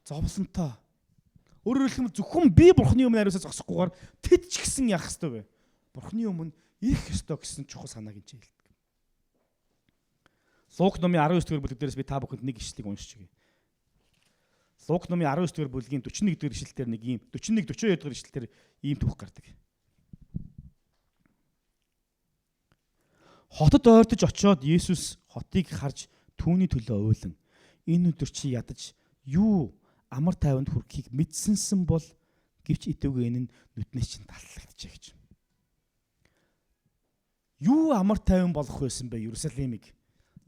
зовлонтой. Өөрөөр хэлбэл зөвхөн би бурхны өмнө хариуцаж зогсохгүйгээр тэд ч гэсэн яах ёстой вэ? Бурхны өмнө ирэх ёстой гэсэн чухал санааг энэ хэлдэг. Лук номын 19-р бүлэг дээрээс би та бүхэнд нэг ишлэгийг уншиж өгье. Лук номын 19-р бүлгийн 41-р ишлэлээр нэг ийм 41-42-р ишлэлээр ийм түүх гардаг. Хотод ойртож очиод Есүс хотыг харж түүний төлөө уйлан энэ өдөр чи ядаж юу амар тайванд хүрэхийг мэдсэнсэн бол гэвч идэвгүй энэ нүднээс чинь таллагдчихэ гэж. Юу амар тайван болох байсан бэ Иерусалимыг?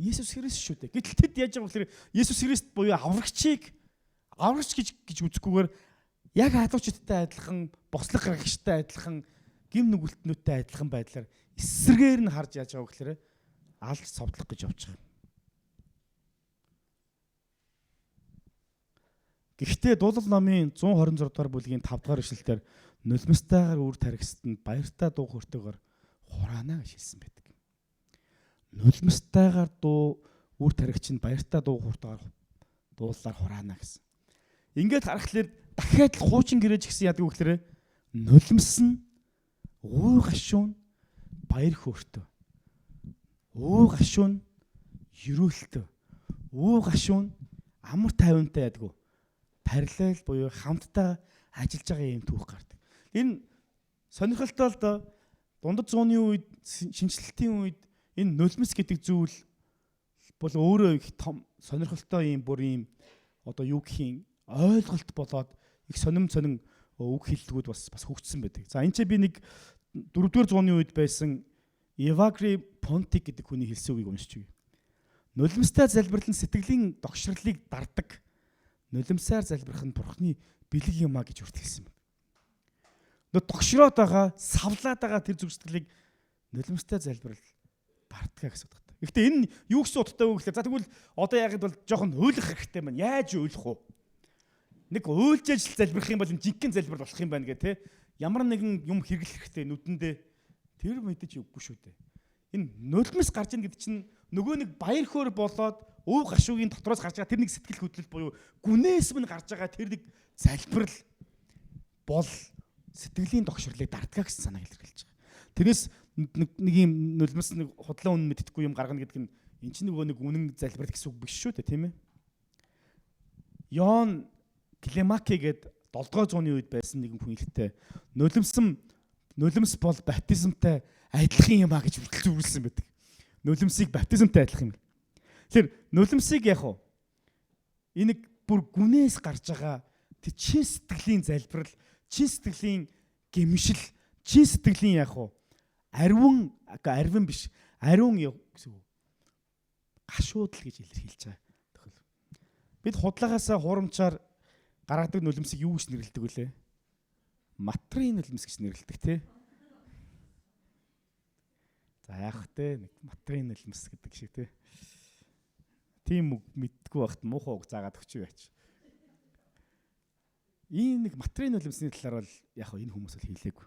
Есүс Христ шүү дээ. Гэтэл тэд яаж байгаа вэ гэхээр Есүс Христ буюу аврагч гэж үзэхгүйгээр яг хадуучдтай адилхан, бослог гаргагчтай адилхан, гим нүгэлтнүүдтэй адилхан байдлаар эсрэгээр нь харж яаж байгаа вэ гэхээр алж совдлох гэж явж байгаа. Гэхдээ Дуулал номын 126 дугаар бүлгийн 5 дугаар ишлэлээр нулимстайгаар үр тархистанд баяртай дуу хөртөгөөр хураана гэж хэлсэн байдаг. Нулимстайгаар үр тархичнд баяртай дуу хөртөгөөр дуулаар хураана гэсэн. Ингээд харахад дахиад л хуучин гэрэж гисэн яадаг вэ гэхээр нулимс нь үй гашуун баяр хөөртөө. Үй гашуун ерөөлтөө. Үй гашуун амар тайвантай яадаг вэ? Параллел буюу хамтдаа ажиллаж байгаа юм түүх гардаг. Энэ сонирхолтой л доо дундад зууны үед, шинжлэлтийн үед энэ нулимс гэдэг зүйл бол өөрөө их том сонирхолтой юм бүр юм одоо юу гэхийн ойлголт болоод их сонин үг хэллэгүүд бас хөгжсөн байдаг. За энэ ч би нэг 4-р зууны үед байсан Evagri Pontic гэдэг хүний хэлсэн үгийг уншиж өгье. Нулимстай залбирлан сэтгэлийн догшрлыг дардаг. Нулимсаар залбирх нь Бурхны бэлэг юмаа гэж үрт хэлсэн байна. Нөө догшроод байгаа, савлаад байгаа тэр зүг сэтгэлийг нулимстай залбирал бардгаа гэсэн утгатай. Гэхдээ энэ юу гэсэн утгатай вэ гэхээр за тэгвэл одоо яагаад бол жоохон ойлгох хэрэгтэй байна. Яаж ойлгох вэ? Нэг уйлж ажил залбирх юм бол энэ жинхэнэ залбирал болох юм байна гэх те. Ямар нэгэн юм хэрэглэх хэрэгтэй нүдэндээ тэр мэдэж үгүй шүү дээ. Энэ нулимс гарч ийн гэдэг чинь нөгөө нэг баяр хөөр болоод өв гашуугийн дотроос гарч байгаа тэр нэг сэтгэл хөдлөл буюу гүнээс минь гарч байгаа тэр нэг залбирал бол сэтгэлийн догшрлыг дардгаа гэсэн санааг илэрхийлж байгаа. Тэрнээс нэг юм нулимс нэг худлаа үнэн мэддэхгүй юм гаргана гэдэг нь эн чинь нөгөө нэг үнэн залбирал гэсэн үг биш шүү дээ, тийм ээ. Йоон Клемаки гээд 7-р зууны үед байсан нэгэн хүн хэлэхдээ нулимс бол баптизмтай адилхан юм а гэж зөвлөсөн байдаг. Нулимсыг баптизмтай адилхан юм. Тэгэхээр нулимсыг яг уу энийг бүр гүнээс гарч байгаа тэр чин сэтгэлийн залбирал, чин сэтгэлийн гэмшил, чин сэтгэлийн яг уу ариун биш ариун гэсэн үг гашуудл гэж илэрхийлж байгаа. Бид худлагаасаа хурамчаар гаргадаг нулимсыг юу гэж нэрлэдэг вүлээ? Матрийн нулимс гэж нэрлэдэг тий. За яах вэ? Нэг матрийн нулимс гэдэг шиг тий. Тийм үг мэддэггүй байхад муухай үг заагаад өгч яач. Энэ нэг матрийн нулимсны талаар бол яг энэ хүмүүс бол хэлээгүй.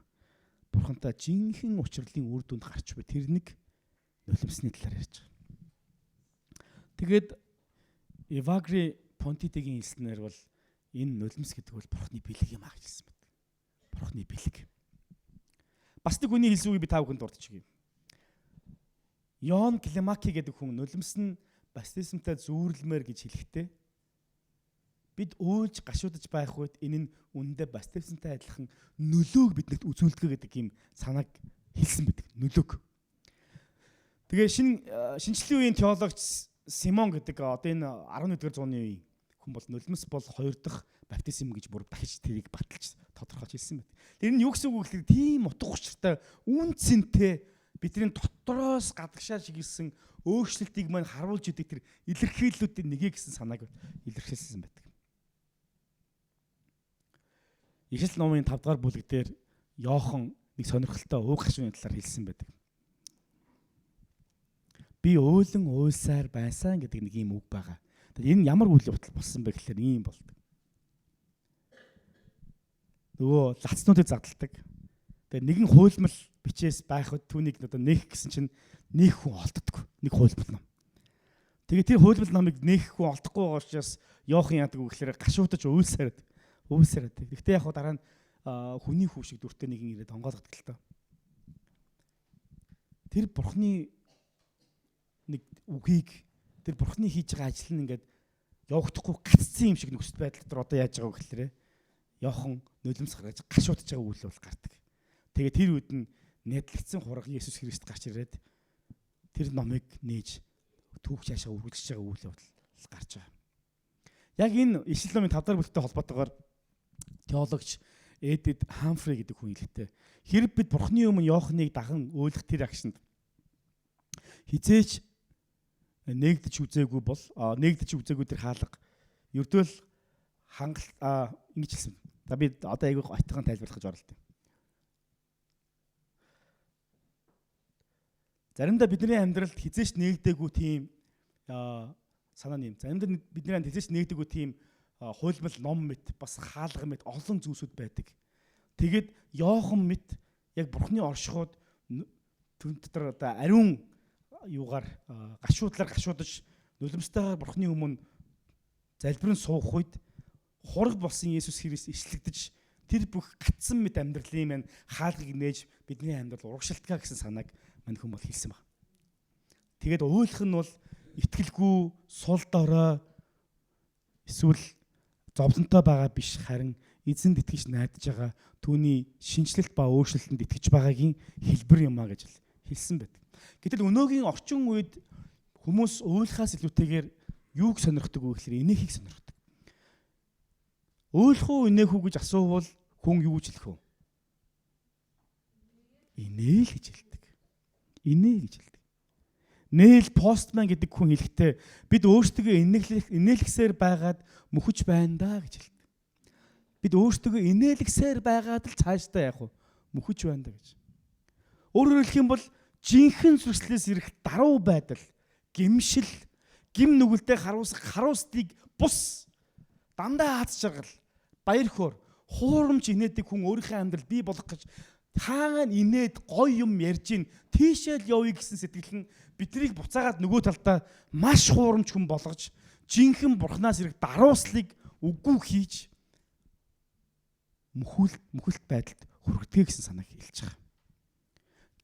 Бурхантай жинхэнэ учрлын үр дүнд гарч буй тэр нэг нулимсны талаар ярьж байгаа. Тэгээд Evagri Pontic-ийн хэлснээр бол энэ нулимс гэдэг бол Бурхны бэлэг юм аа гэж хэлсэн байдаг. Бурхны бэлэг. Бас нэг хүний хэлсэн үгийг би та бүхэнд дурдчихъя. Йоон Клемаки гэдэг хүн нулимс нь баптизмтай зүүрлэмээр гэж хэлэхдээ бид уйлж гашуудж байх үед энэ нь үнэндээ баптизмтай адилхан нөлөөг биднэрт үзүүлдэг гэдэг юм санааг хэлсэн байдаг. Нөлөөг. Тэгээ шинжлэлийн үеийн теологч Симон гэдэг одоо энэ 11-р зууны үеийн хүн бол нулимс бол 2 дахь баптизм гэж бүр дахиж тэрийг баталж тодорхойлж хэлсэн байна. Тэр нь юу гэсэн үг вэ гэхээр тийм утга учиртай үн цэнтэй бидний дотроос гадагшаа шигсэн өөрчлөлтийг маань харуулж идэг тэр илэрхийллүүдийн нэгийг гэсэн санааг илэрхийлсэн байдаг. Ихэс номын 5 дугаар бүлэг дээр Иохан нэг сонирхолтой ууг гашууны талаар хэлсэн байдаг. Би өөлөн уйлсаар байсан гэдэг нэг юм үг байгаа. Энэ ямар үйл явдал болсон бэ гэхээр ийм болдог. Нөгөө лацнуудыг задалдаг. Тэгээ нэгэн хуйлмал бичээс байхад түүнийг одоо нээх гэсэн чинь нээх хүн олддоггүй. Нэг хуйлмал ном. Тэгээ тэр хуйлмал номыг нээх хүн олдохгүй байгаа учраас Иохан яадаг вэ гэхээр гашуудаж уйлсаар. Гэхдээ яг дараа нь хүний хүү шиг дүртэй нэгэн ирээд онгойлгодог л тоо. Тэр Бурхны нэг үгийг тэр Бурхны хийж байгаа ажил нь ингээд явагдахгүй гацсан юм шиг нөхцөл байдал дээр одоо яаж байгаа вэ гэхээр Иохан нулимс гаргаж гашуудж байгаа үйл бол гардаг. Тэгээ тэр үед нь найдлагдсан хураг Есүс Христ гарч ирээд тэр номыг нээж түүх цаашаа үргэлжлэж байгаа үйл явдал гарч байгаа. Яг энэ Ишлэл номын 5 дахь бүлэгтэй холбоотойгоор теологч Эдит Хамфри гэдэг хүн хэлэхдээ хэрэг бид Бурхны өмнө Иоханыг даган өөлөх тэр агшинд хизээч нэгдэж үзээгүй бол нэгдэж үзээгүй тэр хаалга ердөө л хангалт ингэж хэлсэн. За би одоо айгүй ойтгон тайлбарлах гэж оролдъё. Заримдаа бидний амьдралд хизээч нэгдээгүй тийм санаа нэм. Заримдаа бидний амьдралд хизээч нэгдээгүй тийм хуйлмал ном мэт бас хаалга мэт олон зүйлсүүд байдаг. Тэгээд Иохан мэт яг Бурхны оршихуйд түн дотор одоо ариун юугаар гашуудаж нулимстайгаар Бурхны өмнө залбирэн суух үед хураг болсон Есүс Христ ишлэгдэж тэр бүх гацсан мэт амьдралын маань хаалгыг нээж бидний амьдрал урагшилтгаа гэсэн санааг мань хүн бол хэлсэн баг. Тэгээд уйлах нь бол итгэлгүй, сул дорой эсвэл зовлонтой байгаа биш харин эзэнд итгэж найдаж байгаа түүний шинжлэлт ба өөрчлөлтөнд итгэж байгаагийн хэлбэр юм а гэж хэлсэн байдаг. Гэтэл өнөөгийн орчин үед хүмүүс уйлахаас илүүтэйгээр юуг сонирхдаг вэ гэхээр инээхийг сонирхдаг. Уйлах уу инээх үү гэж асуувал хүн юу гэж хэлэх вэ? Инээл гэж хэлдэг. Инээ гэж хэлдэг. Нээл постман гэдэг хүн хэлэхдээ бид өөрсдөө инээлгсээр байгаад мөхөж байна да гэж хэлдэг. Бид өөрсдөө инээлгсээр байгаад л цаашдаа явах уу? Мөхөж байна да гэж. Өөрөөр хэлэх юм бол жинхэнэ сүрслээс ирэх даруй байдал, гимшил, гим нүгэлтэд харуулсдыг бус дандаа аз жаргал, баяр хөөр, хуурамч инээдэг хүн өөрийнхөө амьдрал бий болгох гэж хаана инээд гоё юм ярьж ийн тийшээ л явъя гэсэн сэтгэл нь биднийг буцаагаад нөгөө талдаа маш хуурамч хүн болгож жинхэнэ бурхнаас ирэх дарууслыг үгүй хийж мөхөлт байдалд хүргэдэг гэсэн санааг хэлж байгаа.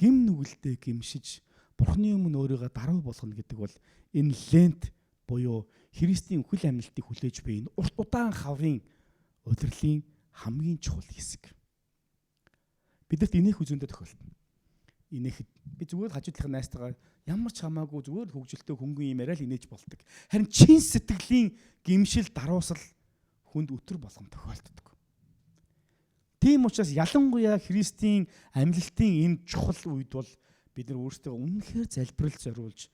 Гим нүгэлтэд гимшиж бурхны өмнө өөрийгөө даруй болгоно гэдэг бол энэ лент буюу Христийн үхэл амьлалтыг хүлээж буй энэ урт удаан хаврын удирлын хамгийн чухал хэсэг. Бидэрт инээх үзүүндээ тохиолдно. Инээхэд би зүгээр л хажуу талын найстайгаа ямар ч хамаагүй зүгээр л хөвгөлтэй хөнгөн юм яриа л инээж болдог. Харин чин сэтгэлийн гимшил даруусал хүнд өтөр болгон тохиолддог. Тийм учраас ялангуяа Христийн амьлалтын энэ чухал үед бол бид нар өөрсдөө үнэхээр залбирал зориулж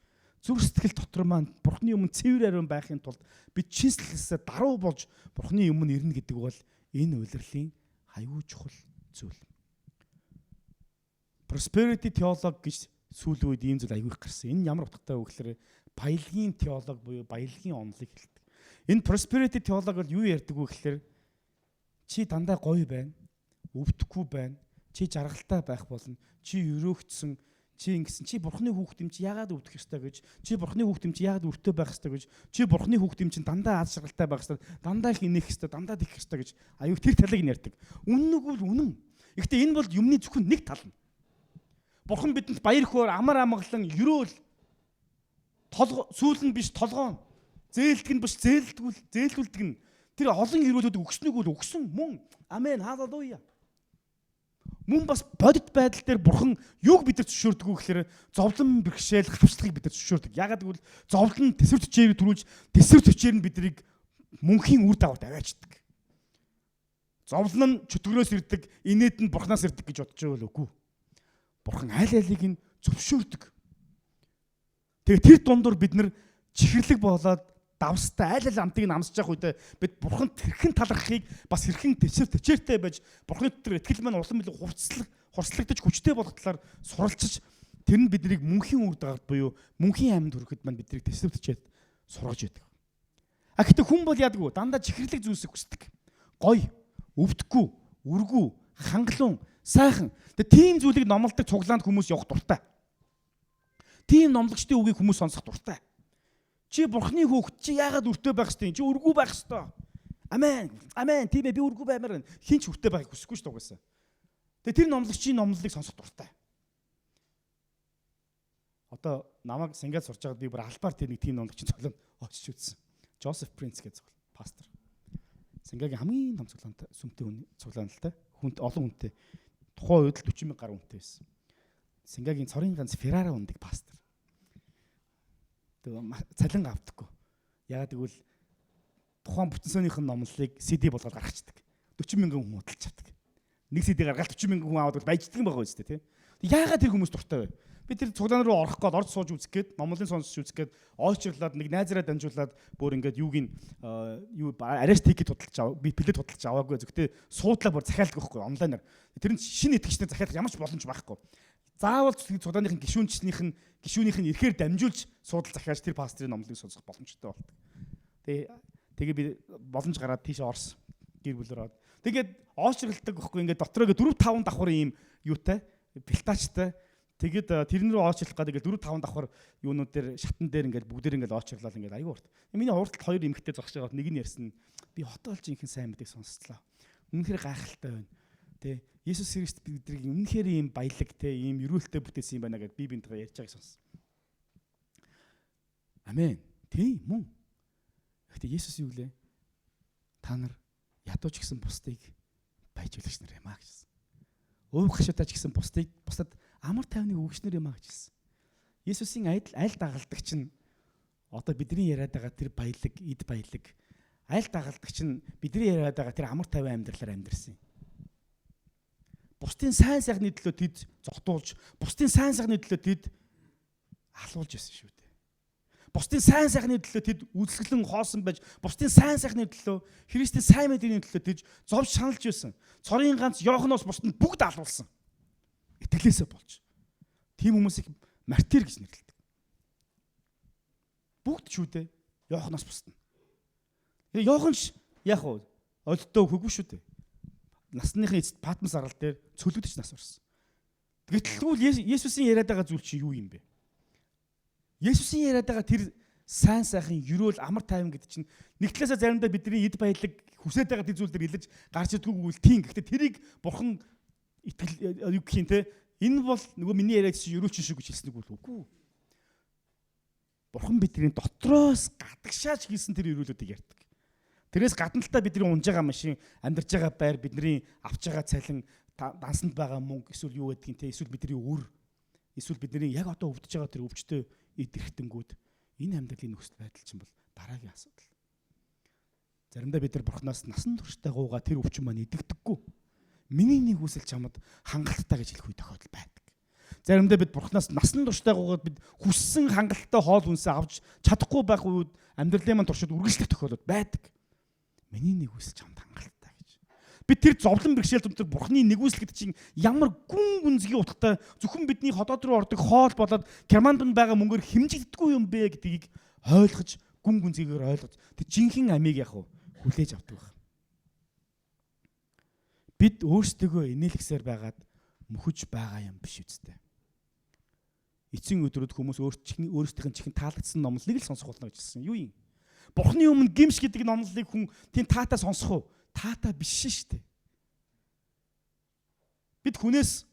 зүрх сэтгэл дотор маань Бурхны өмнө цэвэр ариун байхын тулд бид чин сэтгэлсээ даруй болж Бурхны өмнө ирнэ гэдэг бол энэ улирлын аюул чухал зүйл. Prosperity theology гэж сүүлийн үед ийм зүйл аягүй их гарсан. Энэ ямар утгатай вэ гэхээр баялагын теологи буюу баялагын онолыг хэлдэг. Энэ prosperity theology бол юу ярьдаг вэ гэхээр чи дандаа гоё байна, өвдөхгүй байна, чи жаргалтай байх болно, чи өрөөгдсөн, чи ингэсэн, чи бурхны хүүхэд юм чи яагаад өвдөх ёстой гэж, чи бурхны хүүхэд юм чи яагаад өртөө байх ёстой гэж, чи бурхны хүүхэд юм чи дандаа аз жаргалтай байх ёстой, дандаа их инээх ёстой, дандаа дэх ёстой гэж аягүй тэр талыг нь ярьдаг. Үнэн үг бол үнэн. Гэхдээ энэ бол юмны зөвхөн нэг тал нь. Бурхан бидэнд баяр хөөр амар амгалан ерөөл сүүл нь биш толгоон зээлдэг нь биш зээлдүүлдэг нь тэр олон ерөөлөд өгснөг бол өгсөн мөн амен халелуя. Мөн бас бодит байдал дээр бурхан юуг бидээр зөвшөөрдөг вэ гэхээр зовлон бэрхшээл хавчлагыг бидээр зөвшөөрдөг. Ягаад гэвэл зовлон төсөв төчээр төрүүлж төсөв төчээр нь биднийг мөнхийн үр дагавар аваачдаг. Зовлон нь чөтгөрөөс ирдэг, инээд нь бурханаас ирдэг гэж бодож байгаа л үгүй. Бурхан аль алийг нь зөвшөөрдөг. Тэгээ тэр дундуур бид нар чихэрлэг болоод давстай аль амтыг намсаж явах үедээ бид бурханд хэрхэн талархахыг бас хэрхэн төчээртэй байж бурханы дотор итгэл маань улам илүү хурцлагдаж хүчтэй болох талаар суралцж тэр нь биднийг мөнхийн үр дагавар буюу мөнхийн амьд хүрэхэд маань биднийг төчөөд сургаж яадаг. Гэхдээ хүн бол яадаг вэ? Дандаа чихэрлэг зүйлсийг хүсдэг. Гоё, өвдөхгүй, үргүү, хангалуун, сайхан. Тэгээ тийм зүйлийг номлодог цуглаанд хүмүүс явах дуртай. Тийм номлогчдын үгийг хүмүүс сонсох дуртай. Чи бурхны хүүхэд чи яагаад өртөө байх ёстой? Чи өргүү байх ёстой. Амен. Амен. Тийм ээ би өргүү баймаар байна. Хинч өртөө байхыг хүсэхгүй шүү дээ угаасаа. Тэгээ тэр номлогчийн номлолыг сонсох дуртай. Одоо намайг Сингапурт сурч байгаад би бүр албаар тэр нэг тийм номлогчийн цуглаанд очиж үзсэн. Joseph Prince гэж пастор. Сингапурын хамгийн том цуглаантай сүмтэй хүн цуглаантай. Хүнт олон хүнтэй. Тухайн үед л 40,000 гаруй хүнтэй байсан. Сингапурын цорын ганц Феррара ундаг пастор. Цалин авдаггүй. Ягаад гэвэл тухайн бүтэн сойных нь номлолыг CD болгоод гаргацдаг. 40,000 хүн худалдаж чаддаг. Нэг CD гаргаад 40,000 хүн аваад баяждаг юм байгаа үстэй тий. Яагаад тэр хүмүүс дуртай вэ? Би тэр цуглаан руу орох гээд орж сууж үзэх гээд номлолын сонсож үзэх гээд ойчрлаад нэг найзараа дамжуулаад бүр ингээд арайс тикет худалдаж аваа. Би билет худалдаж аваагүй. Зөвхөн суудлаа бүр захиалдаг байхгүй онлайнаар. Тэр нь шинэ итгэгчтэй захиалах ямар ч боломж байхгүй. Заавал цуглааныхын гишүүнийх нь ирэхээр дамжуулж суудал захиаж тэр пастрын номлолыг сонсох боломжтой болдог. Тэгээ би боломж гараад тийшээ орсон. Гэр бүлээр аваад. Тэгээд оочралдаг байхгүй ингээд дотроо 4-5 давхар ийм юутай пилтачтай. Тэгээд тэрэн рүү оочрлах гэдэг 4-5 давхар юунууд дээр шатан дээр ингээд бүгдээр ингээд оочрлал ингээд аюу урт. Миний урталт 2 эмэгтэй зогсож байгаад нэг нь ярьсан. Би хотоолж инхэн сайн мэдээ сонсцлоо. Үнэхээр гайхалтай байна. Тэ Есүс Христ биднийг үнэхээр ийм баялаг те ийм өрөөлтөй бүтээсэн юм байна гэдээ би бинтгээ ярьж байгааг сонссон. Амен. Тийм мөн. Гэхдээ Есүс юу гэлээ? Та нар ядууч гэсэн бусдыг баяжуулагч нар юм аа гэсэн. Өв гашуудаач гэсэн бусдад амар тайвныг өгөгч нар юм аа гэж хэлсэн. Есүсийн аль дагалдагч нь одоо бидний яриад байгаа тэр баялаг, эд баялаг, аль дагалдагч нь бидний яриад байгаа тэр амар тайван амьдралаар амьдрсан юм. Бусдын сайн сайхны төлөө тэд зогтуулж, бусдын сайн сайхны төлөө тэд алуулж байсан шүү дээ. Бусдын сайн сайхны төлөө тэд үзлэглэн хоосон байж, бусдын сайн сайхны төлөө Христийн сайн мэдээний төлөө тэд зовж шаналж байсан. Цорын ганц Иоханоос бусдад бүгд алуулсан. Итгэлээсээ болж. Тийм хүмүүсийг мартир гэж нэрлэдэг. Бүгд шүү дээ. Иоханоос бусдад. Иоханч яг уу олддоо хөгөө шүү дээ. Насныхын эцэст Патмос арал дээр цөлөгдөж нас орсон. Гэтэл Есүсийн яриад байгаа зүйл чи юу юм бэ? Есүсийн яриад байгаа тэр сайн сайхан ерөөл амар тайван гэдэг чинь нэг талаасаа заримдаа бидний эд баялаг хүсэж байгаа тэр зүйл дээр илэрж гарч идэггүй үл тийм. Гэхдээ тэрийг бурхан итгэл юу гэх юм те энэ бол нөгөө миний яриад чи ерөөлч шүү гэж хэлсэн үг үгүй. Бурхан бидний дотроос гадагшааж хийсэн тэр ерөөлүүдийг ярьдаг. Тэрээс гадна талаа бидний унж байгаа машин, амьдарч байгаа байр, бидний авч байгаа цалин, дансанд байгаа мөнгө, эсвэл юу гэдгийг те, эсвэл бидний үр, эсвэл бидний яг одоо өвдөж байгаа тэр өвчтөе идэрэхтэнгүүд энэ амьдралын нөхцөл байдал чинь бол дараагийн асуудал. Заримдаа бид нар бурхнаас насан туршдаа гуугаа тэр өвчин маань идэгдэггүй. Миний нэг үсэл чамд хангалттай гэж хэлэх үе тохиолдол байдаг. Заримдаа бид бурхнаас насан туршдаа гуугаад бид хүссэн хангалттай хоол хүнсээ авч чадахгүй байх үед амьдралын маань туршид үргэлжлэх тохиолдол байдаг. Миний нэг үсэл чамд хангалттай гэж. Бид тэр зовлон бэрхшээл томтор бурхны нэгүсэл гэдэг чинь ямар гүн гүнзгий утгатай зөвхөн бидний ходоод руу ордог хоол болоод керманд байгаа мөнгөөр хэмжигддэггүй юм бэ гэдгийг ойлгож гүн гүнзгийгээр ойлгож тэр жинхэнэ амийг яг хүлээж авдаг байх. Бид өөрсдөө инээлгсээр байгаад мөхөж байгаа юм биш үстэй. Эцсийн өдрүүд хүмүүс өөрсдийнх нь чихэн таалагдсан номлолыг л сонсох болно гэж хэлсэн. Юу юм? Бурхны өмнө гимш гэдэг номлолыг хүн тийм таатаа сонсох уу? Таатаа биш шүү дээ. Бид хүнээс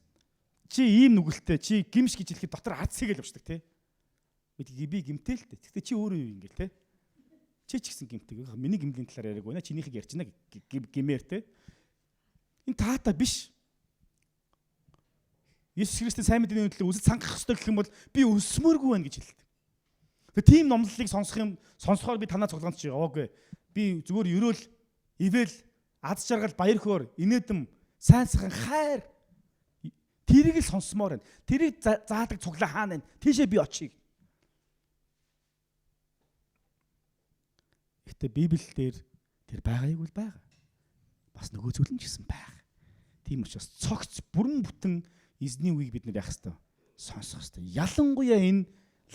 чи ийм нүгэлтэй, чи гимш гэж хэлэхэд дотор ард сэгээл явчихдаг тий. Би гимтэй л дээ. Гэхдээ чи өөрөө юу юм гээл тий. Чи ч гэсэн гимтэй. Миний гимлийн талаар яриаг байна. Чинийхийг ярьж байна гимээр тий. Энэ таатаа биш. Есүс Христийн сайн мэдээний төлөө үсэл цангах ёстой гэх юм бол би өсмөөргүй байна гэж хэлдэг. Тэгээ тийм номлолыг сонсохоор би танаа цуглаанд чи яваагүй. Би зүгээр ерөөл ивэл ад жаргал баяр хөөр инээдэм сайн сайхан хайр тэрийг л сонсомоор байна. Тэрийг заадаг цуглаа хаана байна? Тийшээ би очие. Гэтэ Библиэлд тэр байгааг бол байгаа. Бас нөгөө зүйл нь ч гэсэн байгаа. Тийм учраас цогц бүрэн бүтэн эзний үгийг бид нар яах ёстой? Сонсох ёстой. Ялангуяа энэ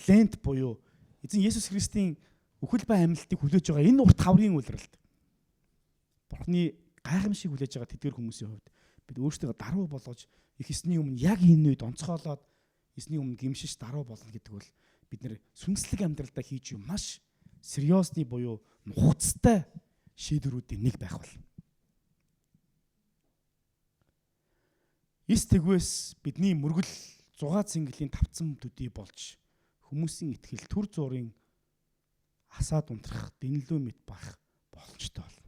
лент буюу эзэн Есүс Христийн үхэл ба амьлалтыг хүлээж байгаа энэ урт хаврын үлрэлт. Бурхны гайхамшиг хүлээж байгаа тэдгэр хүмүүсийн хувьд бид өөрсдөө даруй болгож их эсний өмнө яг энэ үед онцгойлоод эсний өмнө гимшиж даруй болно гэдэг бол бид нэр сүнслэг амьдралдаа хийж юм маш сериосны буюу нухацтай шийдвэрүүдийн нэг байх бол. Эс тэгвээс бидний мөргөл зугаа цэнгэлийн тавцсан төдий болж хүмүүсийн итгэл түр зуурын асаад унтрах дэнлүү мэт байх боломжтой бол.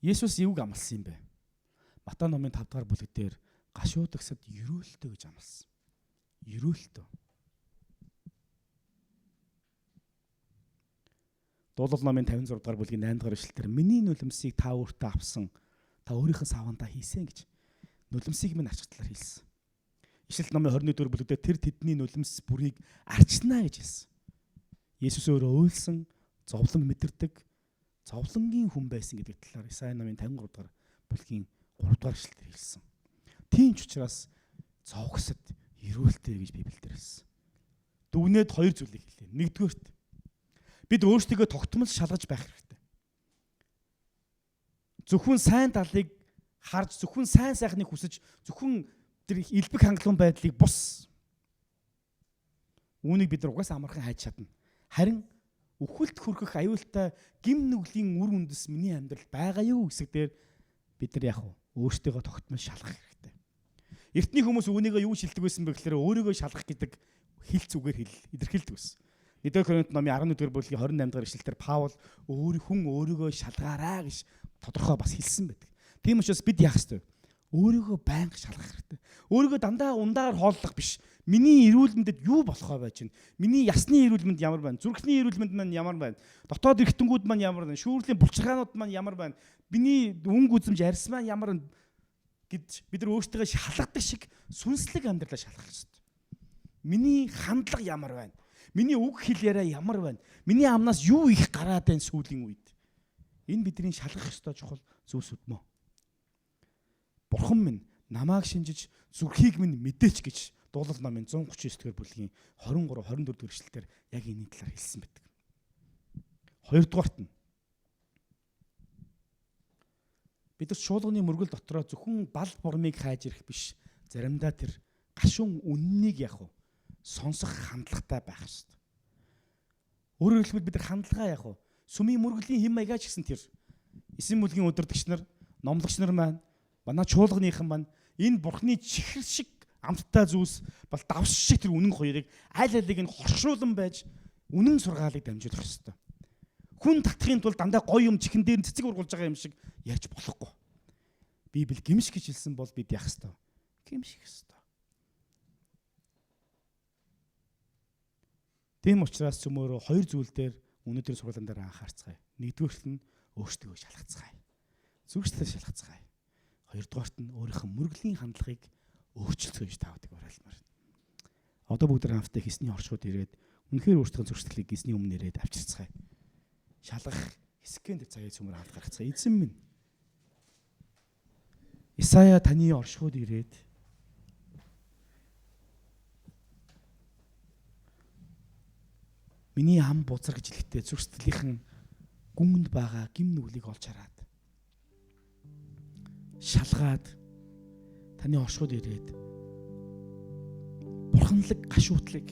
Есүс юуг амласан юм бэ? Матай номын 5 дугаар бүлэг дээр гашуудагсад ерөөлтөө гэж амласан. Ерөөлтөө. Дуулал номын 56 дугаар бүлгийн 8 дугаар ишлэлээр миний нулимсыг та өөртөө авсан, та өөрийнхөө савандаа хийсэн гэж нулимсыг минь арчглаар хэлсэн. Ишлэл номын 21 дугаар бүлэгдээ тэр тэдний нулимс бүрийг арчнаа гэж хэлсэн. Есүс өөрөө уйлсан, зовлон мэдэрдэг, зовлонгийн хүн байсан гэдэг талаар Исаи номын 53 дугаар бүлгийн 3 дугаар ишлэлээр хэлсэн. Тийм ч учраас зовгсод ерөөлтэй гэж Библиэлд хэлсэн. Дүгнээд хоёр зүйлийг хэлээ. Нэгдүгээрт бид өөрсдөө тогтмол шалгаж байх хэрэгтэй. Зөвхөн сайн талыг харж, зөвхөн сайн сайхныг хүсэж, зөвхөн тэр элбэг хангалуун байдлыг бус. Үүнийг бид нар угаасаа амархан хайж чадна. Харин үхэлд хүрэх аюултай гим нүглийн үр үндэс миний амьдрал байгаа юу гэсгээр бид нар яг өөртөө тогтмол шалгах хэрэгтэй. Эртний хүмүүс үүнийгээ юу шилдэг байсан бэ гэхээр өөрийгөө шалгах гэдэг хэл зүгээр илэрхийлдэг байсан. 1-р Коринт номын 11-р бүлгийн 28-р ишлэлээр Паул өөрийгөө шалгаарай гэж тодорхой бас хэлсэн байдаг. Тийм учраас бид яах ёстой вэ? Өөрийгөө байнга шалгах хэрэгтэй. Өөрийгөө дандаа ундаагаар хооллох биш. Миний эрүүл мэндэд юу болохоо байж байна? Миний ясны эрүүл мэнд ямар байна? Зүрхний эрүүл мэнд маань ямар байна? Дотоод эрхтэнгүүд маань ямар байна? Шүүрлийн булчиргаанууд маань ямар байна? Миний өнгө үзэмж арьс маань ямар байна гэж бид нар өөрсдөө шалгадаг шиг сүнслэг амьдралаа шалгах хэрэгтэй. Миний хандлага ямар байна? Миний үг хэл яриа ямар байна? Миний амнаас юу их гараад байна сүүлийн үед? Энэ бидний шалгах ёстой чухал зүйлсүүд мөн. Бурхан минь намааг шинжиж зүрхийг минь мэдээч гэж Дуулал номын 139-р бүлгийн 23-24-р эшлэлээр яг энэ талаар хэлсэн байдаг. Хоёрдугаарт нь бид нар чуулганы мөргөл дотроо зөвхөн бал бурмыг хайж ирэх биш, заримдаа тэр гашуун үннийг яах вэ? Сонсох хандлагатай байх хэрэгтэй. Өөрөөр хэлбэл бид нар хандлагаа яах вэ? Сүмийн мөргөлийн хэм маягаач гэсэн тэр эсийн мүлгийн удирдагч нар, номлогч нар маань, манай чуулганыхан маань энэ бурхны чихэр шиг амттай зүйлс бол давс шиг тэр үнэн хоёрыг аль алиг нь хоршруулан байж үнэн сургаалыг дамжуулах ёстой. Хүн татахын тулд дандаа гоё юм чихэн дээр цэцэг ургуулж байгаа юм шиг ярьж болохгүй. Библи гимш гэж хэлсэн бол бид яах ёстой? Гимших ёстой. Тийм учраас цөмөөрөө хоёр зүйл дээр өнөөдөр сургаалan дээр анхаарцгаая. Нэгдүгээрт нь өөрсдөө шалгацгаая. Зүрхлээ шалгацгаая. Хоёрдугаарт нь өөрийнхөө мөргөлийн хандлагыг өөрчлөлтөө гэж таавдаг уриалмаар. Одоо бүгд хамтдаа хийсний оршууд ирээд үнэхээр өөрсдөө зөрчлөлийг гисний өмнө ирээд авчирцгаая. Шалгах хэсгэнд цагийн цөмөр халд гаргацгаая. Эзэн минь. Исая таны оршууд ирээд миний ам бузар гэж хэлэхдээ зүрх сэтгэлийнхэн гүнд байгаа гим нүглийг олж хараад шалгаад таны оршууд ирээд бурханлаг гашуутлыг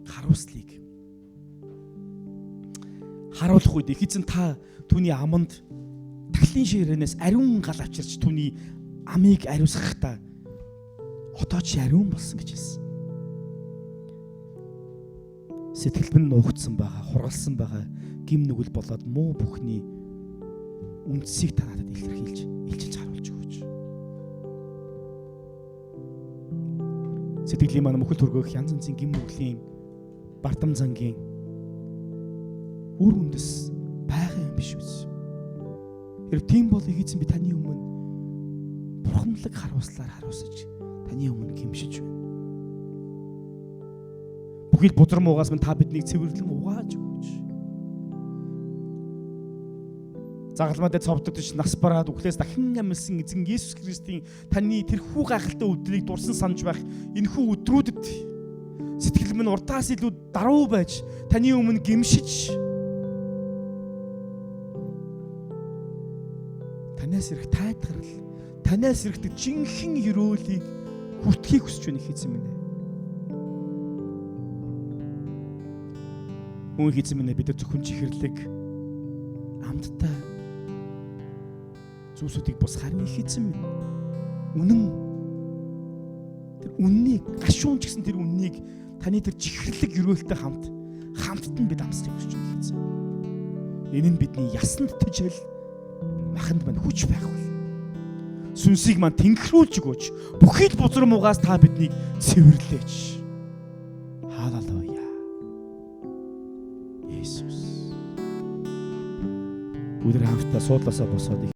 харуулслыг харуулах үед эхэзэн та түүний аманд тахлын ширээнээс ариун гал авчирч түүний амийг ариусгахтаа одоо чи ариун болсон гэж хэлсэн. Сэтгэл минь нуугдсан байгаа, хургалсан байгаа гим нүгэл болоод муу бүхний үндсийг та надад илчилж харуулж өгөөч. Сэтгэлийн маань мөхөл төргөх янз янзын гим нүглийн бардам зангийн үр үндэс байгаа юм биш үү? Хэрэг тийм бол эзэн би таны өмнө бурханлаг харуулслаар харуулсаж таны өмнө гимшиж байна. Бүхэл бузар муугаас минь та биднийг цэвэрлэн угааж өгөөч. Загалмаа дээр цовдогдож нас бараад үхлээс дахин амьсан эзэн Есүс Христийн таны тэрхүү гайхалтай өдрийг дурсан санаж байх энэхүү өдрүүдэд сэтгэл минь уртаас илүү даруй байж таны өмнө гимшиж танаас ирэх тайтгарл, танаас ирэх жинхэнэ өрөөлийг хүртхийг хүсэж байна эзэн минь. Мөн эзэн минь бид зөвхөн чихэрлэг амттай зүйлсүүдийг бус харин эзэн минь үнэн тэр үннийг гашуун ч гэсэн тэр үннийг таны тэр чихэрлэг өрөөлтэй хамтд нь бид амсахыг хүсэж байна эзэн. Энэ нь бидний ясанд тижэл маханд маань хүч байх бол сүнсийг маань тэнхрүүлж өгөөч. Бүхэл бузар муугаас та биднийг цэвэрлээч. Халелуя. Есүс. Өдөр хамтдаа суудлаасаа босоод